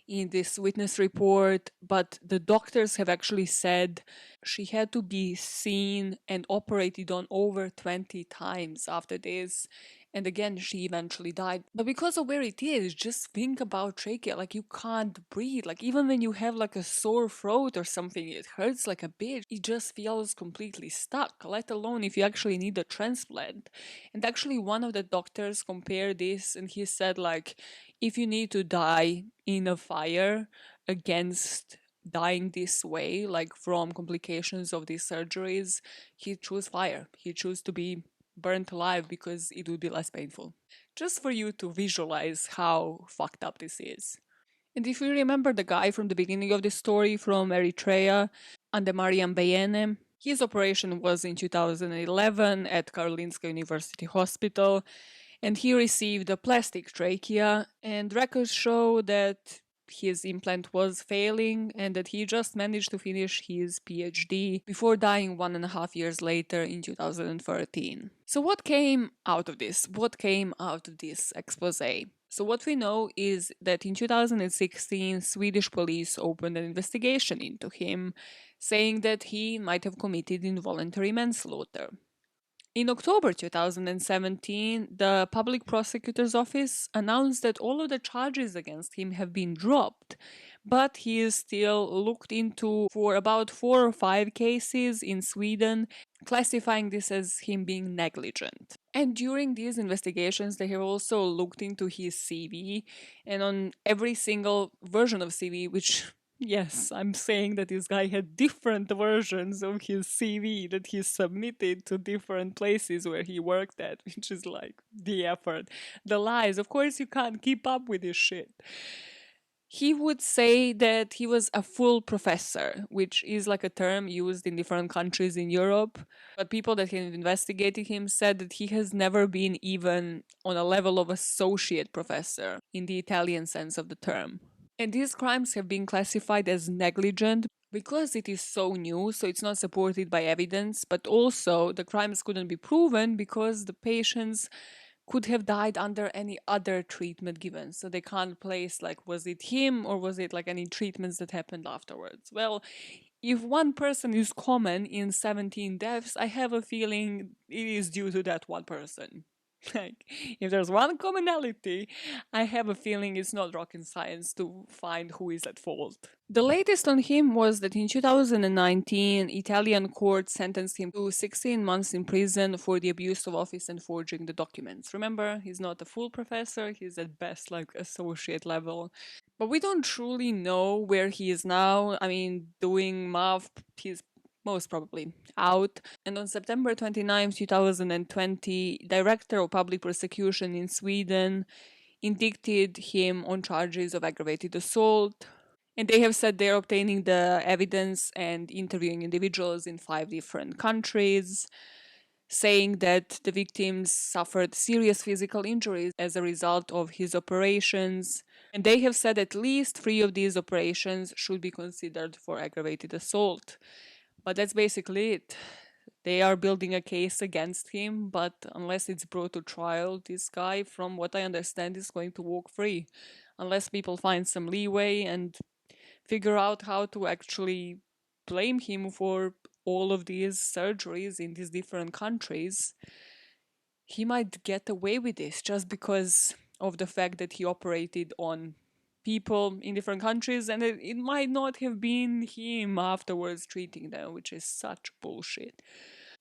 in this witness report, but the doctors have actually said she had to be seen and operated on over 20 times after this. And again, she eventually died. But because of where it is, just think about trachea. Like, you can't breathe. Like, even when you have like a sore throat or something, it hurts like a bitch. It just feels completely stuck, let alone if you actually need a transplant. And actually, one of the doctors compared this and he said, like, if you need to die in a fire against dying this way, like from complications of these surgeries, he chose fire. He chose to be burnt alive because it would be less painful. Just for you to visualize how fucked up this is. And if you remember the guy from the beginning of this story from Eritrea, Andemariam Beyene, his operation was in 2011 at Karolinska University Hospital, And he received a plastic trachea, and records show that his implant was failing and that he just managed to finish his PhD before dying 1.5 years later in 2013. So, what came out of this? What came out of this expose? So, what we know is that in 2016, Swedish police opened an investigation into him, saying that he might have committed involuntary manslaughter. In October 2017, the public prosecutor's office announced that all of the charges against him have been dropped, but he is still looked into for about 4 or 5 cases in Sweden, classifying this as him being negligent. And during these investigations, they have also looked into his CV, and on every single version of CV, which yes, I'm saying that this guy had different versions of his CV that he submitted to different places where he worked at, which is like the effort. The lies, of course, you can't keep up with this shit. He would say that he was a full professor, which is like a term used in different countries in Europe. But people that have investigated him said that he has never been even on a level of associate professor in the Italian sense of the term. And these crimes have been classified as negligent because it is so new, so it's not supported by evidence, but also the crimes couldn't be proven because the patients could have died under any other treatment given. So they can't place like, was it him or was it like any treatments that happened afterwards? Well, if one person is common in 17 deaths, I have a feeling it is due to that one person. Like, if there's one commonality, I have a feeling it's not rocket science to find who is at fault. The latest on him was that in 2019, Italian court sentenced him to 16 months in prison for the abuse of office and forging the documents. Remember, he's not a full professor, he's at best like associate level. But we don't truly know where he is now. I mean, doing math, he's most probably out. And on September 29, 2020, Director of Public Prosecution in Sweden indicted him on charges of aggravated assault. And they have said they're obtaining the evidence and interviewing individuals in 5 different countries, saying that the victims suffered serious physical injuries as a result of his operations. And they have said at least 3 of these operations should be considered for aggravated assault. But that's basically it. They are building a case against him, but unless it's brought to trial, this guy, from what I understand, is going to walk free. Unless people find some leeway and figure out how to actually blame him for all of these surgeries in these different countries, he might get away with this just because of the fact that he operated on people in different countries and it might not have been him afterwards treating them, which is such bullshit.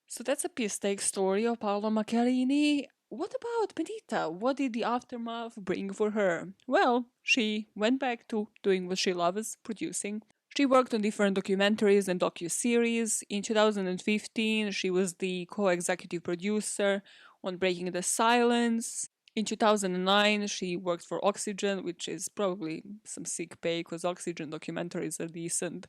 So that's a piece-take story of Paolo Macchiarini. What about Benita? What did the aftermath bring for her? Well, she went back to doing what she loves, producing. She worked on different documentaries and docu-series. In 2015, she was the co-executive producer on Breaking the Silence. In 2009, she worked for Oxygen, which is probably some sick pay because Oxygen documentaries are decent.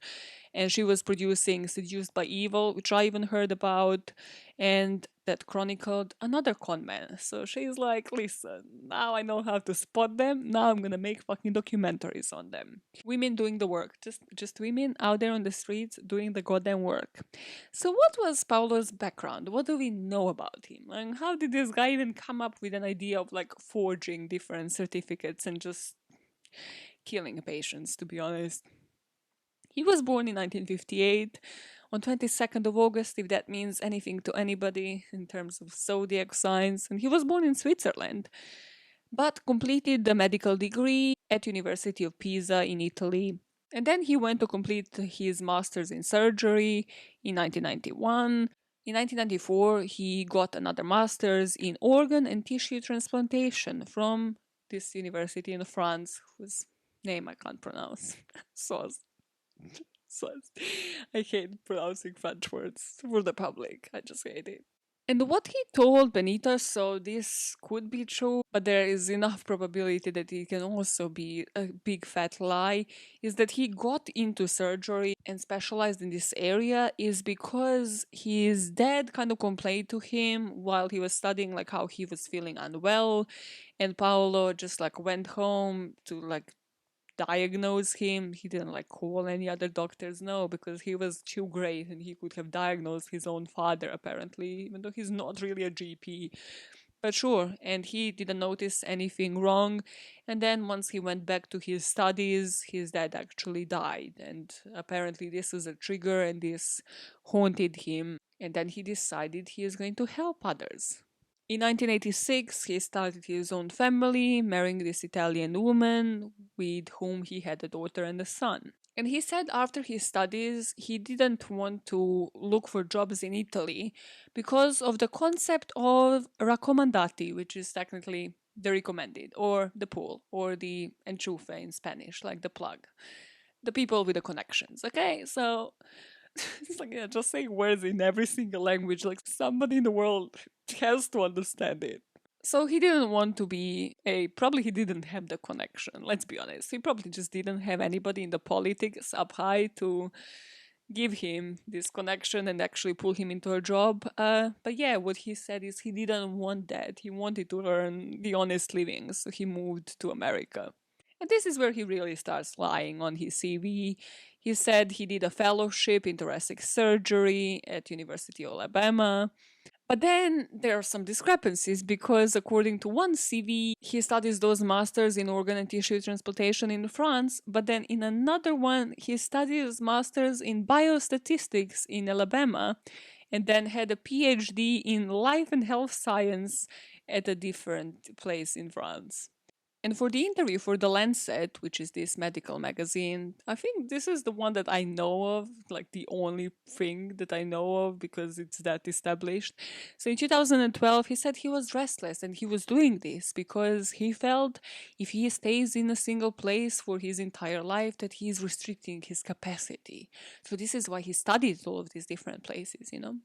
And she was producing Seduced by Evil, which I even heard about, and that chronicled another conman. So she's like, listen, now I know how to spot them, now I'm gonna make fucking documentaries on them. Women doing the work, just women out there on the streets doing the goddamn work. So what was Paolo's background? What do we know about him? And how did this guy even come up with an idea of like forging different certificates and just killing patients, to be honest? He was born in 1958 on 22nd of August, if that means anything to anybody in terms of zodiac signs, and he was born in Switzerland, but completed the medical degree at University of Pisa in Italy. And then he went to complete his master's in surgery in 1991. In 1994, he got another master's in organ and tissue transplantation from this university in France, whose name I can't pronounce. So so I hate pronouncing French words for the public. I just hate it. And what he told Benita, so this could be true, but there is enough probability that it can also be a big fat lie, is that he got into surgery and specialized in this area is because his dad kind of complained to him while he was studying like how he was feeling unwell, and Paolo just like went home to like diagnose him. He didn't like call any other doctors, no, because he was too great and he could have diagnosed his own father, apparently, even though he's not really a GP. But sure, and he didn't notice anything wrong. And then once he went back to his studies, his dad actually died. And apparently, this was a trigger and this haunted him. And then he decided he is going to help others. In 1986, he started his own family, marrying this Italian woman with whom he had a daughter and a son. And he said after his studies, he didn't want to look for jobs in Italy because of the concept of raccomandati, which is technically the recommended, or the pull, or the enchufe in Spanish, like the plug. The people with the connections, okay? So it's like, yeah, just say words in every single language, like somebody in the world has to understand it. So he didn't want to be probably he didn't have the connection, let's be honest. He probably just didn't have anybody in the politics up high to give him this connection and actually pull him into a job. But yeah, what he said is he didn't want that. He wanted to earn the honest living, so he moved to America. And this is where he really starts lying on his CV. He said he did a fellowship in thoracic surgery at University of Alabama. But then there are some discrepancies because according to one CV, he studies those masters in organ and tissue transplantation in France, but then in another one, he studies masters in biostatistics in Alabama and then had a PhD in life and health science at a different place in France. And for the interview for The Lancet, which is this medical magazine, I think this is the one that I know of, like the only thing that I know of because it's that established. So in 2012, he said he was restless and he was doing this because he felt if he stays in a single place for his entire life, that he is restricting his capacity. So this is why he studied all of these different places, you know?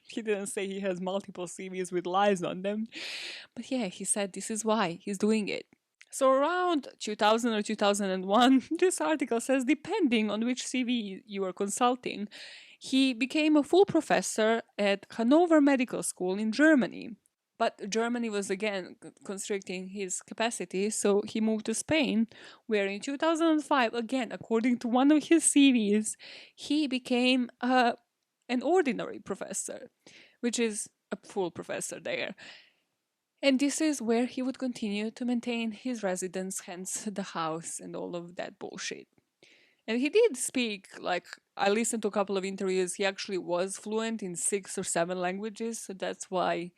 He didn't say he has multiple CVs with lies on them. But yeah, he said this is why he's doing it. So around 2000 or 2001, this article says depending on which CV you are consulting, he became a full professor at Hanover Medical School in Germany. But Germany was again constricting his capacity, so he moved to Spain, where in 2005, again, according to one of his CVs, he became an ordinary professor, which is a full professor there. And this is where he would continue to maintain his residence, hence the house and all of that bullshit. And he did speak, like, I listened to a couple of interviews. He actually was fluent in 6 or 7 languages, so that's why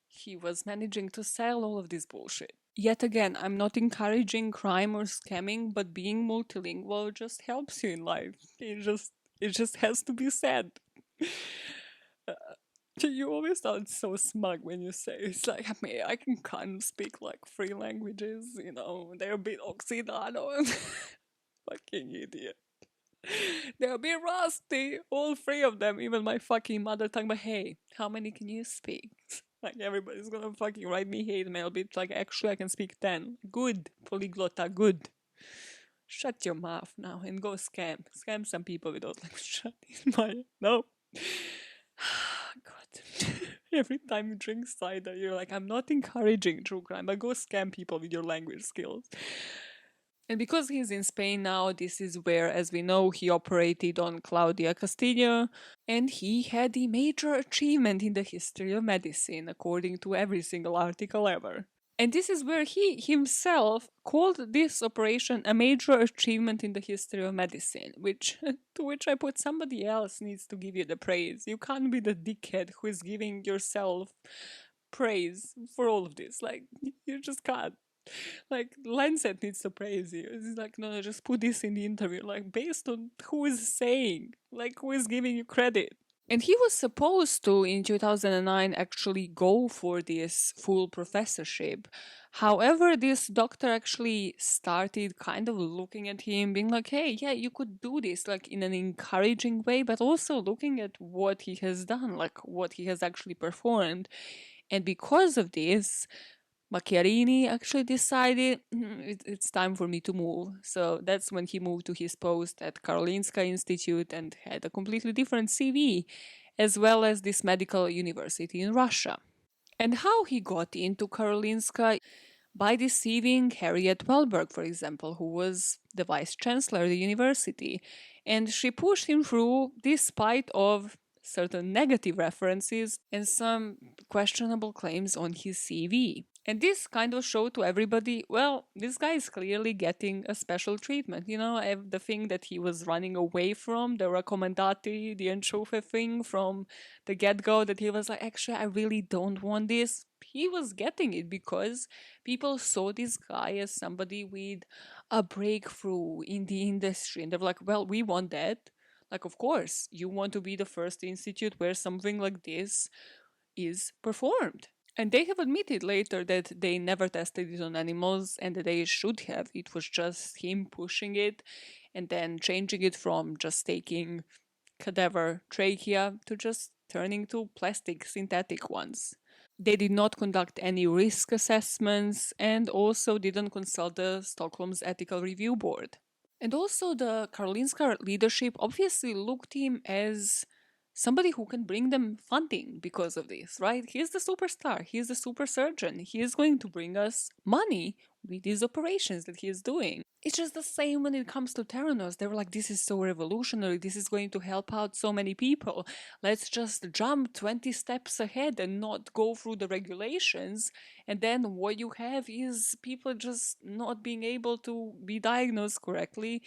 he was managing to sell all of this bullshit. Yet again, I'm not encouraging crime or scamming, but being multilingual just helps you in life. It just has to be said. You always sound so smug when you say it's like, I mean, I can kind of speak like 3 languages, you know, they're a bit oxidado. Fucking idiot. They're a bit rusty, all 3 of them, even my fucking mother tongue. But hey, how many can you speak? Like, everybody's gonna fucking write me hate mail, bitch. Like, actually, I can speak 10. Good, polyglotta, good. Shut your mouth now and go scam. Scam some people without like shut my no. God. Every time you drink cider, you're like, I'm not encouraging true crime, but go scam people with your language skills. And because he's in Spain now, this is where, as we know, he operated on Claudia Castillo, and he had a major achievement in the history of medicine, according to every single article ever. And this is where he himself called this operation a major achievement in the history of medicine, which to which I put somebody else needs to give you the praise. You can't be the dickhead who is giving yourself praise for all of this. Like, you just can't. Like, Lancet needs to praise you. It's like, no, just put this in the interview. Like, based on who is saying, like, who is giving you credit. And he was supposed to, in 2009, actually go for this full professorship. However, this doctor actually started kind of looking at him, being like, hey, yeah, you could do this, like in an encouraging way, but also looking at what he has done, like what he has actually performed. And because of this, Macchiarini actually decided it's time for me to move. So that's when he moved to his post at Karolinska Institute and had a completely different CV, as well as this medical university in Russia. And how he got into Karolinska? By deceiving Harriet Wellberg, for example, who was the vice chancellor of the university. And she pushed him through despite of certain negative references and some questionable claims on his CV. And this kind of showed to everybody, well, this guy is clearly getting a special treatment. You know, the thing that he was running away from, the recommendati, the Enchufe thing from the get go, that he was like, actually, I really don't want this. He was getting it because people saw this guy as somebody with a breakthrough in the industry. And they're like, well, we want that. Like, of course, you want to be the first institute where something like this is performed. And they have admitted later that they never tested it on animals and that they should have. It was just him pushing it and then changing it from just taking cadaver trachea to just turning to plastic synthetic ones. They did not conduct any risk assessments and also didn't consult the Stockholm's Ethical Review Board. And also, the Karolinska leadership obviously looked him as somebody who can bring them funding because of this, right? He's the superstar, he's the super surgeon, he is going to bring us money with these operations that he is doing. It's just the same when it comes to Theranos. They were like, this is so revolutionary, this is going to help out so many people. Let's just jump 20 steps ahead and not go through the regulations. And then what you have is people just not being able to be diagnosed correctly,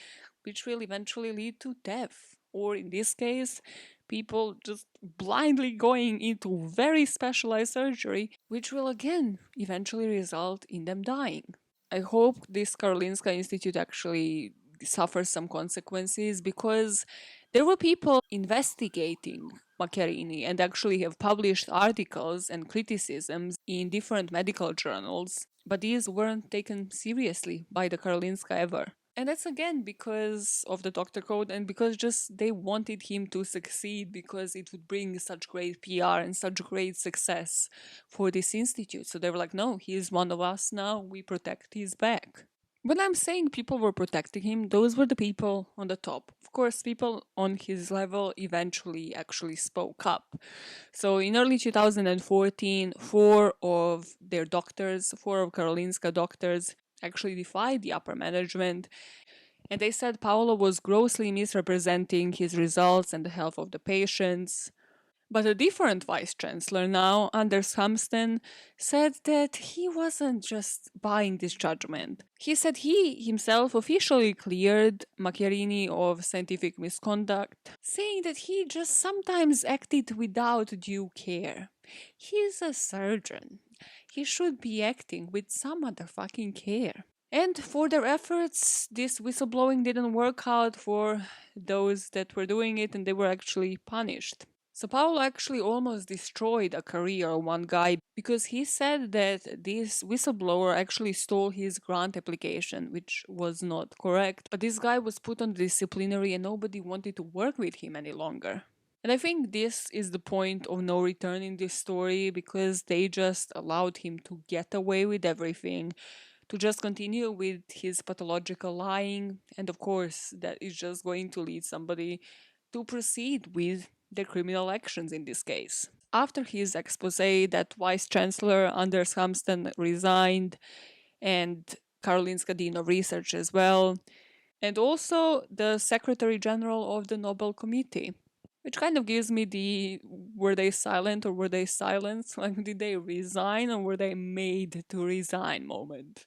which will eventually lead to death. Or in this case, people just blindly going into very specialized surgery, which will again eventually result in them dying. I hope this Karolinska Institute actually suffers some consequences because there were people investigating Macchiarini and actually have published articles and criticisms in different medical journals, but these weren't taken seriously by the Karolinska ever. And that's again because of the doctor code and because just they wanted him to succeed because it would bring such great PR and such great success for this institute. So they were like, no, he is one of us now, we protect his back. When I'm saying people were protecting him, those were the people on the top. Of course, people on his level eventually actually spoke up. So in early 2014, four of Karolinska doctors, actually defied the upper management, and they said Paolo was grossly misrepresenting his results and the health of the patients. But a different vice chancellor now, Anders Hamsten, said that he wasn't just buying this judgment. He said he himself officially cleared Macchiarini of scientific misconduct, saying that he just sometimes acted without due care. He's a surgeon. He should be acting with some other fucking care. And for their efforts, this whistleblowing didn't work out for those that were doing it and they were actually punished. So Paolo actually almost destroyed a career of one guy because he said that this whistleblower actually stole his grant application, which was not correct. But this guy was put on disciplinary and nobody wanted to work with him any longer. And I think this is the point of no return in this story because they just allowed him to get away with everything, to just continue with his pathological lying. And of course, that is just going to lead somebody to proceed with their criminal actions in this case. After his expose, that Vice Chancellor Anders Hamsten resigned, and Karolinska Dean of Research as well, and also the Secretary General of the Nobel Committee. Which kind of gives me the were they silent or were they silenced? Like, did they resign or were they made to resign moment?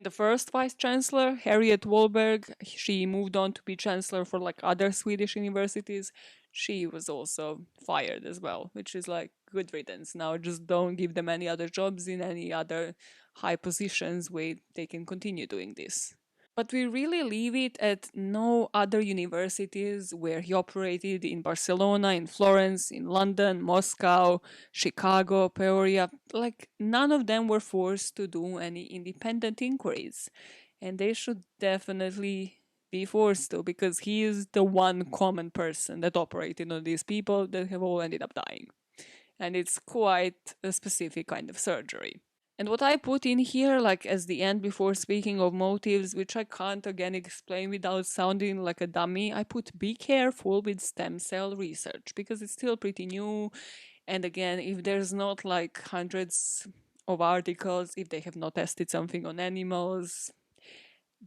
The first vice chancellor, Harriet Wallberg, she moved on to be chancellor for like other Swedish universities. She was also fired as well, which is like good riddance. Now just don't give them any other jobs in any other high positions where they can continue doing this. But we really leave it at no other universities where he operated in Barcelona, in Florence, in London, Moscow, Chicago, Peoria. Like, none of them were forced to do any independent inquiries. And they should definitely be forced to, because he is the one common person that operated on these people that have all ended up dying. And it's quite a specific kind of surgery. And what I put in here, like as the end before speaking of motives, which I can't again explain without sounding like a dummy, I put be careful with stem cell research because it's still pretty new. And again, if there's not like hundreds of articles, if they have not tested something on animals,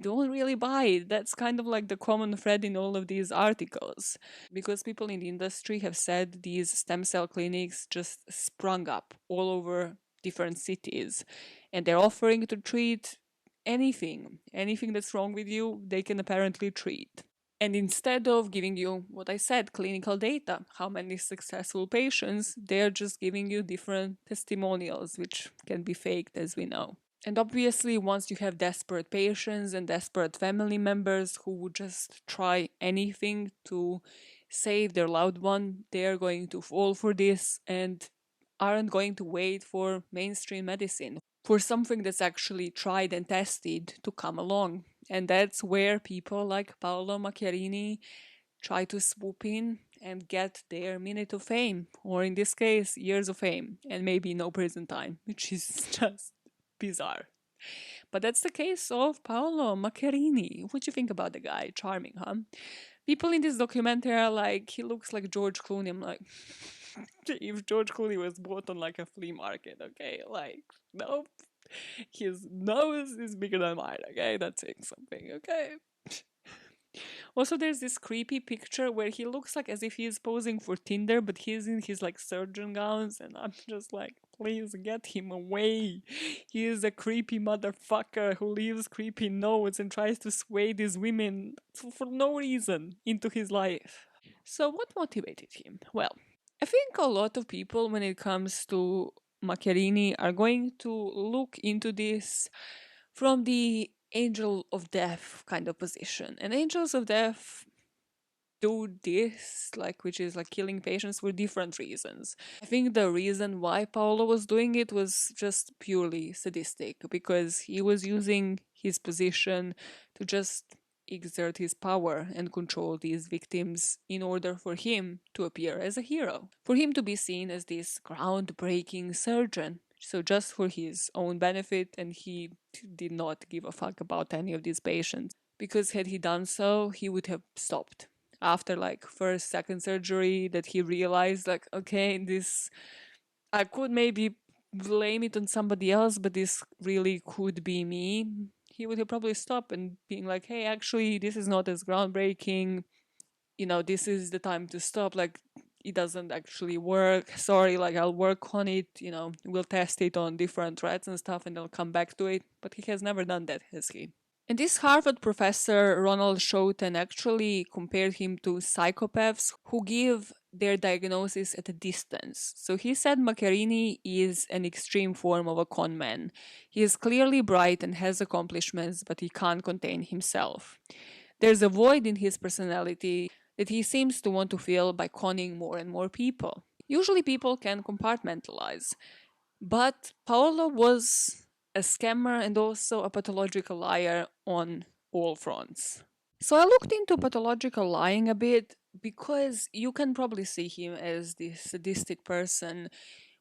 don't really buy it. That's kind of like the common thread in all of these articles. Because people in the industry have said these stem cell clinics just sprung up all over different cities. And they're offering to treat anything that's wrong with you, they can apparently treat. And instead of giving you what I said, clinical data, how many successful patients, they're just giving you different testimonials, which can be faked, as we know. And obviously, once you have desperate patients and desperate family members who would just try anything to save their loved one, they're going to fall for this and aren't going to wait for mainstream medicine, for something that's actually tried and tested to come along. And that's where people like Paolo Macchiarini try to swoop in and get their minute of fame, or in this case, years of fame, and maybe no prison time, which is just bizarre. But that's the case of Paolo Macchiarini. What do you think about the guy? Charming, huh? People in this documentary are like, he looks like George Clooney. I'm like, if George Clooney was bought on like a flea market, okay? Like, nope. His nose is bigger than mine, okay? That's saying something, okay? Also, there's this creepy picture where he looks like as if he is posing for Tinder, but he's in his like surgeon gowns, and I'm just like, please get him away. He is a creepy motherfucker who leaves creepy notes and tries to sway these women for no reason into his life. So, what motivated him? Well, I think a lot of people, when it comes to Macchiarini, are going to look into this from the angel of death kind of position. And angels of death do this, like, which is like killing patients for different reasons. I think the reason why Paolo was doing it was just purely sadistic, because he was using his position to just exert his power and control these victims in order for him to appear as a hero, for him to be seen as this groundbreaking surgeon. So just for his own benefit, and he did not give a fuck about any of these patients, because had he done so, he would have stopped after like first second surgery, that he realized like, okay, this, I could maybe blame it on somebody else, but this really could be me. He would have probably stopped and being like, hey, actually this is not as groundbreaking, this is the time to stop, like it doesn't actually work, sorry, like I'll work on it, we'll test it on different rats and stuff and I'll come back to it. But he has never done that, has he? And this Harvard professor, Ronald Schouten, actually compared him to psychopaths who give their diagnosis at a distance. So he said Macchiarini is an extreme form of a con man. He is clearly bright and has accomplishments, but he can't contain himself. There's a void in his personality that he seems to want to fill by conning more and more people. Usually people can compartmentalize, but Paolo was a scammer and also a pathological liar on all fronts. So I looked into pathological lying a bit, because you can probably see him as this sadistic person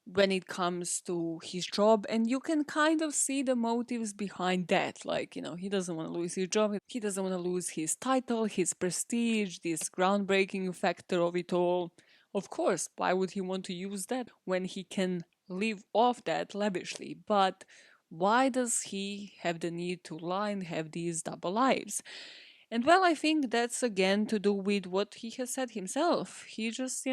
when it comes to his job, and you can kind of see the motives behind that. Like, he doesn't want to lose his job, he doesn't want to lose his title, his prestige, this groundbreaking factor of it all. Of course, why would he want to use that when he can live off that lavishly? But why does he have the need to lie and have these double lives? And well, I think that's again to do with what he has said himself. He just,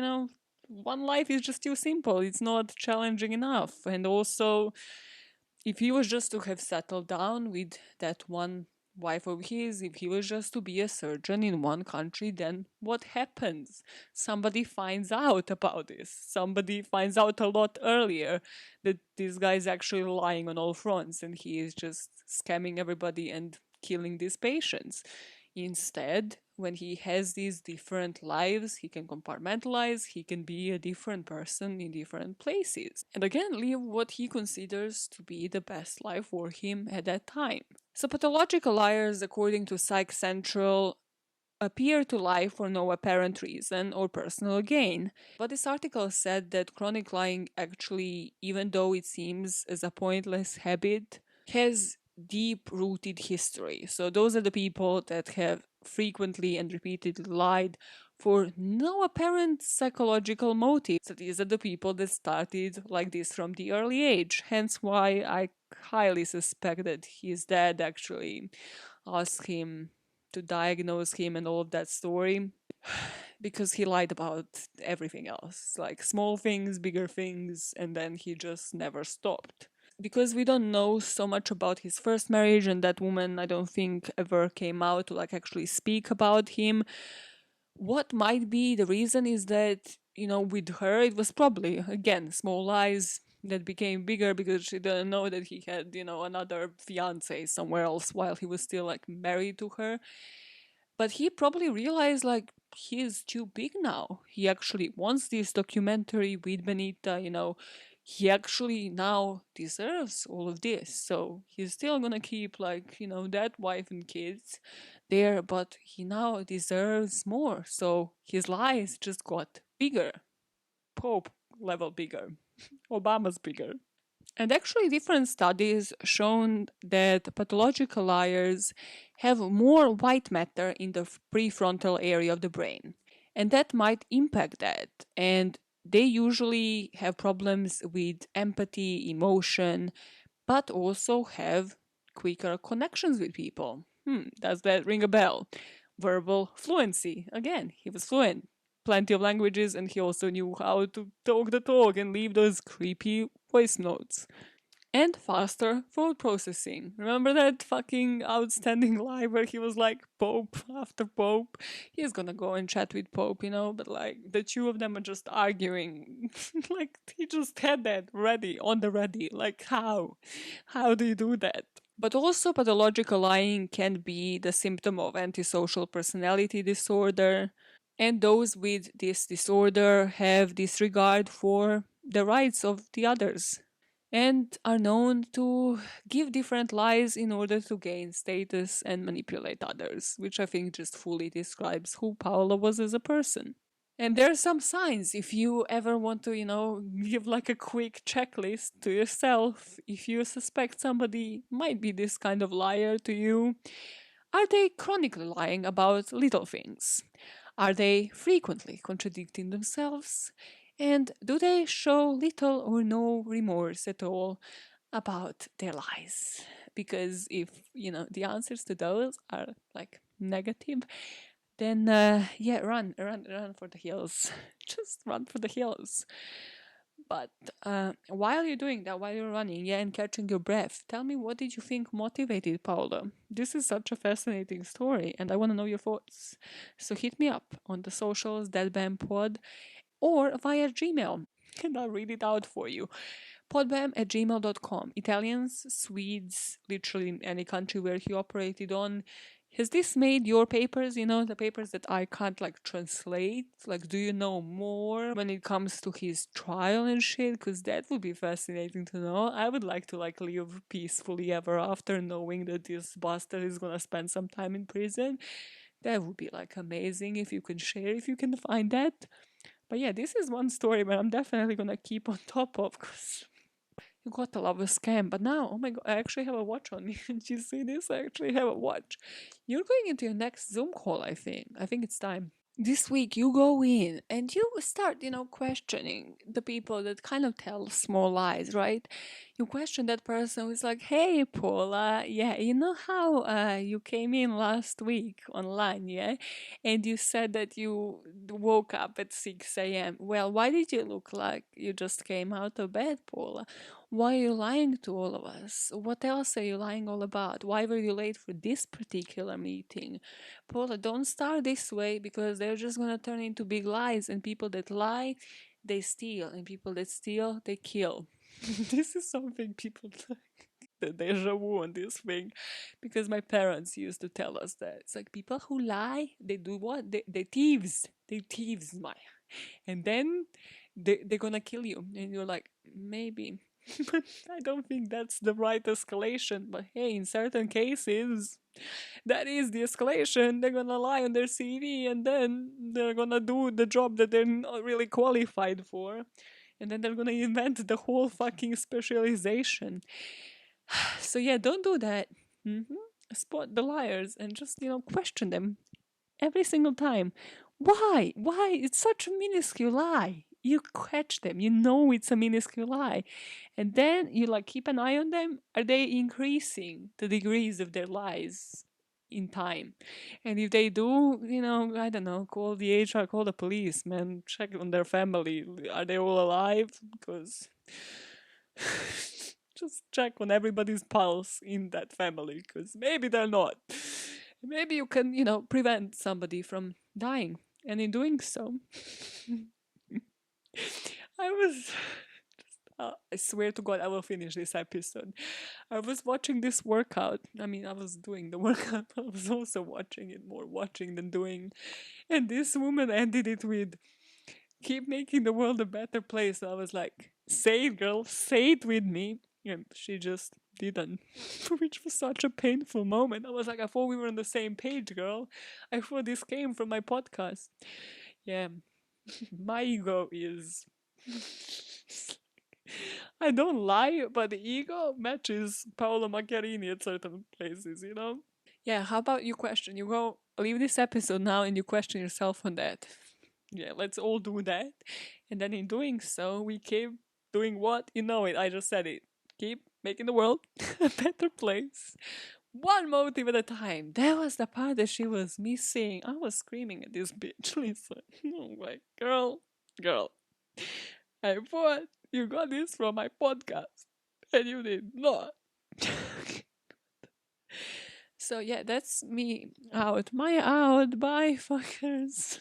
one life is just too simple. It's not challenging enough. And also, if he was just to have settled down with that one wife of his, if he was just to be a surgeon in one country, then what happens? Somebody finds out about this. Somebody finds out a lot earlier that this guy is actually lying on all fronts and he is just scamming everybody and killing these patients. Instead, when he has these different lives, he can compartmentalize, he can be a different person in different places. And again, live what he considers to be the best life for him at that time. So, pathological liars, according to Psych Central, appear to lie for no apparent reason or personal gain. But this article said that chronic lying actually, even though it seems as a pointless habit, has deep rooted history. So those are the people that have frequently and repeatedly lied for no apparent psychological motive. So these are the people that started like this from the early age. Hence why I highly suspect that his dad actually asked him to diagnose him and all of that story because he lied about everything else, like small things, bigger things, and then he just never stopped. Because we don't know so much about his first marriage, and that woman I don't think ever came out to like actually speak about him. What might be the reason is that, with her it was probably again small lies that became bigger because she didn't know that he had, another fiance somewhere else while he was still like married to her. But he probably realized like he is too big now. He actually wants this documentary with Benita, he actually now deserves all of this. So he's still gonna keep like, that wife and kids there, but he now deserves more. So his lies just got bigger. Pope level bigger. Obama's bigger. And actually, different studies shown that pathological liars have more white matter in the prefrontal area of the brain. And that might impact that. And they usually have problems with empathy, emotion, but also have quicker connections with people. Does that ring a bell? Verbal fluency. Again, he was fluent. Plenty of languages, and he also knew how to talk the talk and leave those creepy voice notes. And faster thought processing. Remember that fucking outstanding lie where he was like, Pope after Pope? He's gonna go and chat with Pope, but like the two of them are just arguing. Like he just had that ready, on the ready. Like how? How do you do that? But also, pathological lying can be the symptom of antisocial personality disorder. And those with this disorder have disregard for the rights of the others and are known to give different lies in order to gain status and manipulate others, which I think just fully describes who Paolo was as a person. And there are some signs if you ever want to, give like a quick checklist to yourself. If you suspect somebody might be this kind of liar to you, are they chronically lying about little things? Are they frequently contradicting themselves? And do they show little or no remorse at all about their lies? Because if, the answers to those are like negative, then yeah, run for the hills. Just run for the hills. But while you're doing that, while you're running, yeah, and catching your breath, tell me, what did you think motivated Paolo? This is such a fascinating story, and I want to know your thoughts. So hit me up on the socials, deadbampod, or via Gmail, and I'll read it out for you. Podbam@gmail.com. Italians, Swedes, literally in any country where he operated on. Has this made your papers, the papers that I can't like translate? Like, do you know more when it comes to his trial and shit? Because that would be fascinating to know. I would like to like live peacefully ever after knowing that this bastard is gonna spend some time in prison. That would be like amazing if you can share, if you can find that. But yeah, this is one story where I'm definitely gonna keep on top of because you gotta love a scam. But now, oh my god, I actually have a watch on me. Did you see this? I actually have a watch. You're going into your next Zoom call, I think. I think it's time. This week you go in and you start, questioning the people that kind of tell small lies, right? You question that person who's like, hey, Paula, yeah, you know how you came in last week online, yeah? And you said that you woke up at 6 a.m. Well, why did you look like you just came out of bed, Paula? Why are you lying to all of us? What else are you lying all about? Why were you late for this particular meeting? Paula, don't start this way because they're just gonna turn into big lies, and people that lie, they steal, and people that steal, they kill. This is something people the deja vu on this thing, because my parents used to tell us that it's like people who lie, they do what? They thieves. They thieves, my. And then they're gonna kill you. And you're like, maybe. But I don't think that's the right escalation. But hey, in certain cases, that is the escalation. They're gonna lie on their CV and then they're gonna do the job that they're not really qualified for. And then they're gonna invent the whole fucking specialization. So yeah, don't do that. Spot the liars and just, question them every single time. Why? Why? It's such a minuscule lie. You catch them, you know it's a minuscule lie. And then you like keep an eye on them. Are they increasing the degrees of their lies in time? And if they do, I don't know, call the HR, call the police, man, check on their family. Are they all alive? Because just check on everybody's pulse in that family, because maybe they're not. Maybe you can, prevent somebody from dying. And in doing so, I was. I swear to God, I will finish this episode. I was watching this workout. I mean, I was doing the workout, but I was also watching it, more watching than doing. And this woman ended it with, keep making the world a better place. So I was like, say it, girl, say it with me. And she just didn't, which was such a painful moment. I was like, I thought we were on the same page, girl. I thought this came from my podcast. Yeah, my ego is. I don't lie, but the ego matches Paolo Macchiarini at certain places. Yeah, how about you question? You go, leave this episode now and you question yourself on that. Yeah, let's all do that. And then in doing so, we keep doing what? You know it, I just said it. Keep making the world a better place. One motive at a time. That was the part that she was missing. I was screaming at this bitch, Lisa. Oh my girl. I thought you got this from my podcast. And you did not. So yeah, that's me out. My out. Bye, fuckers.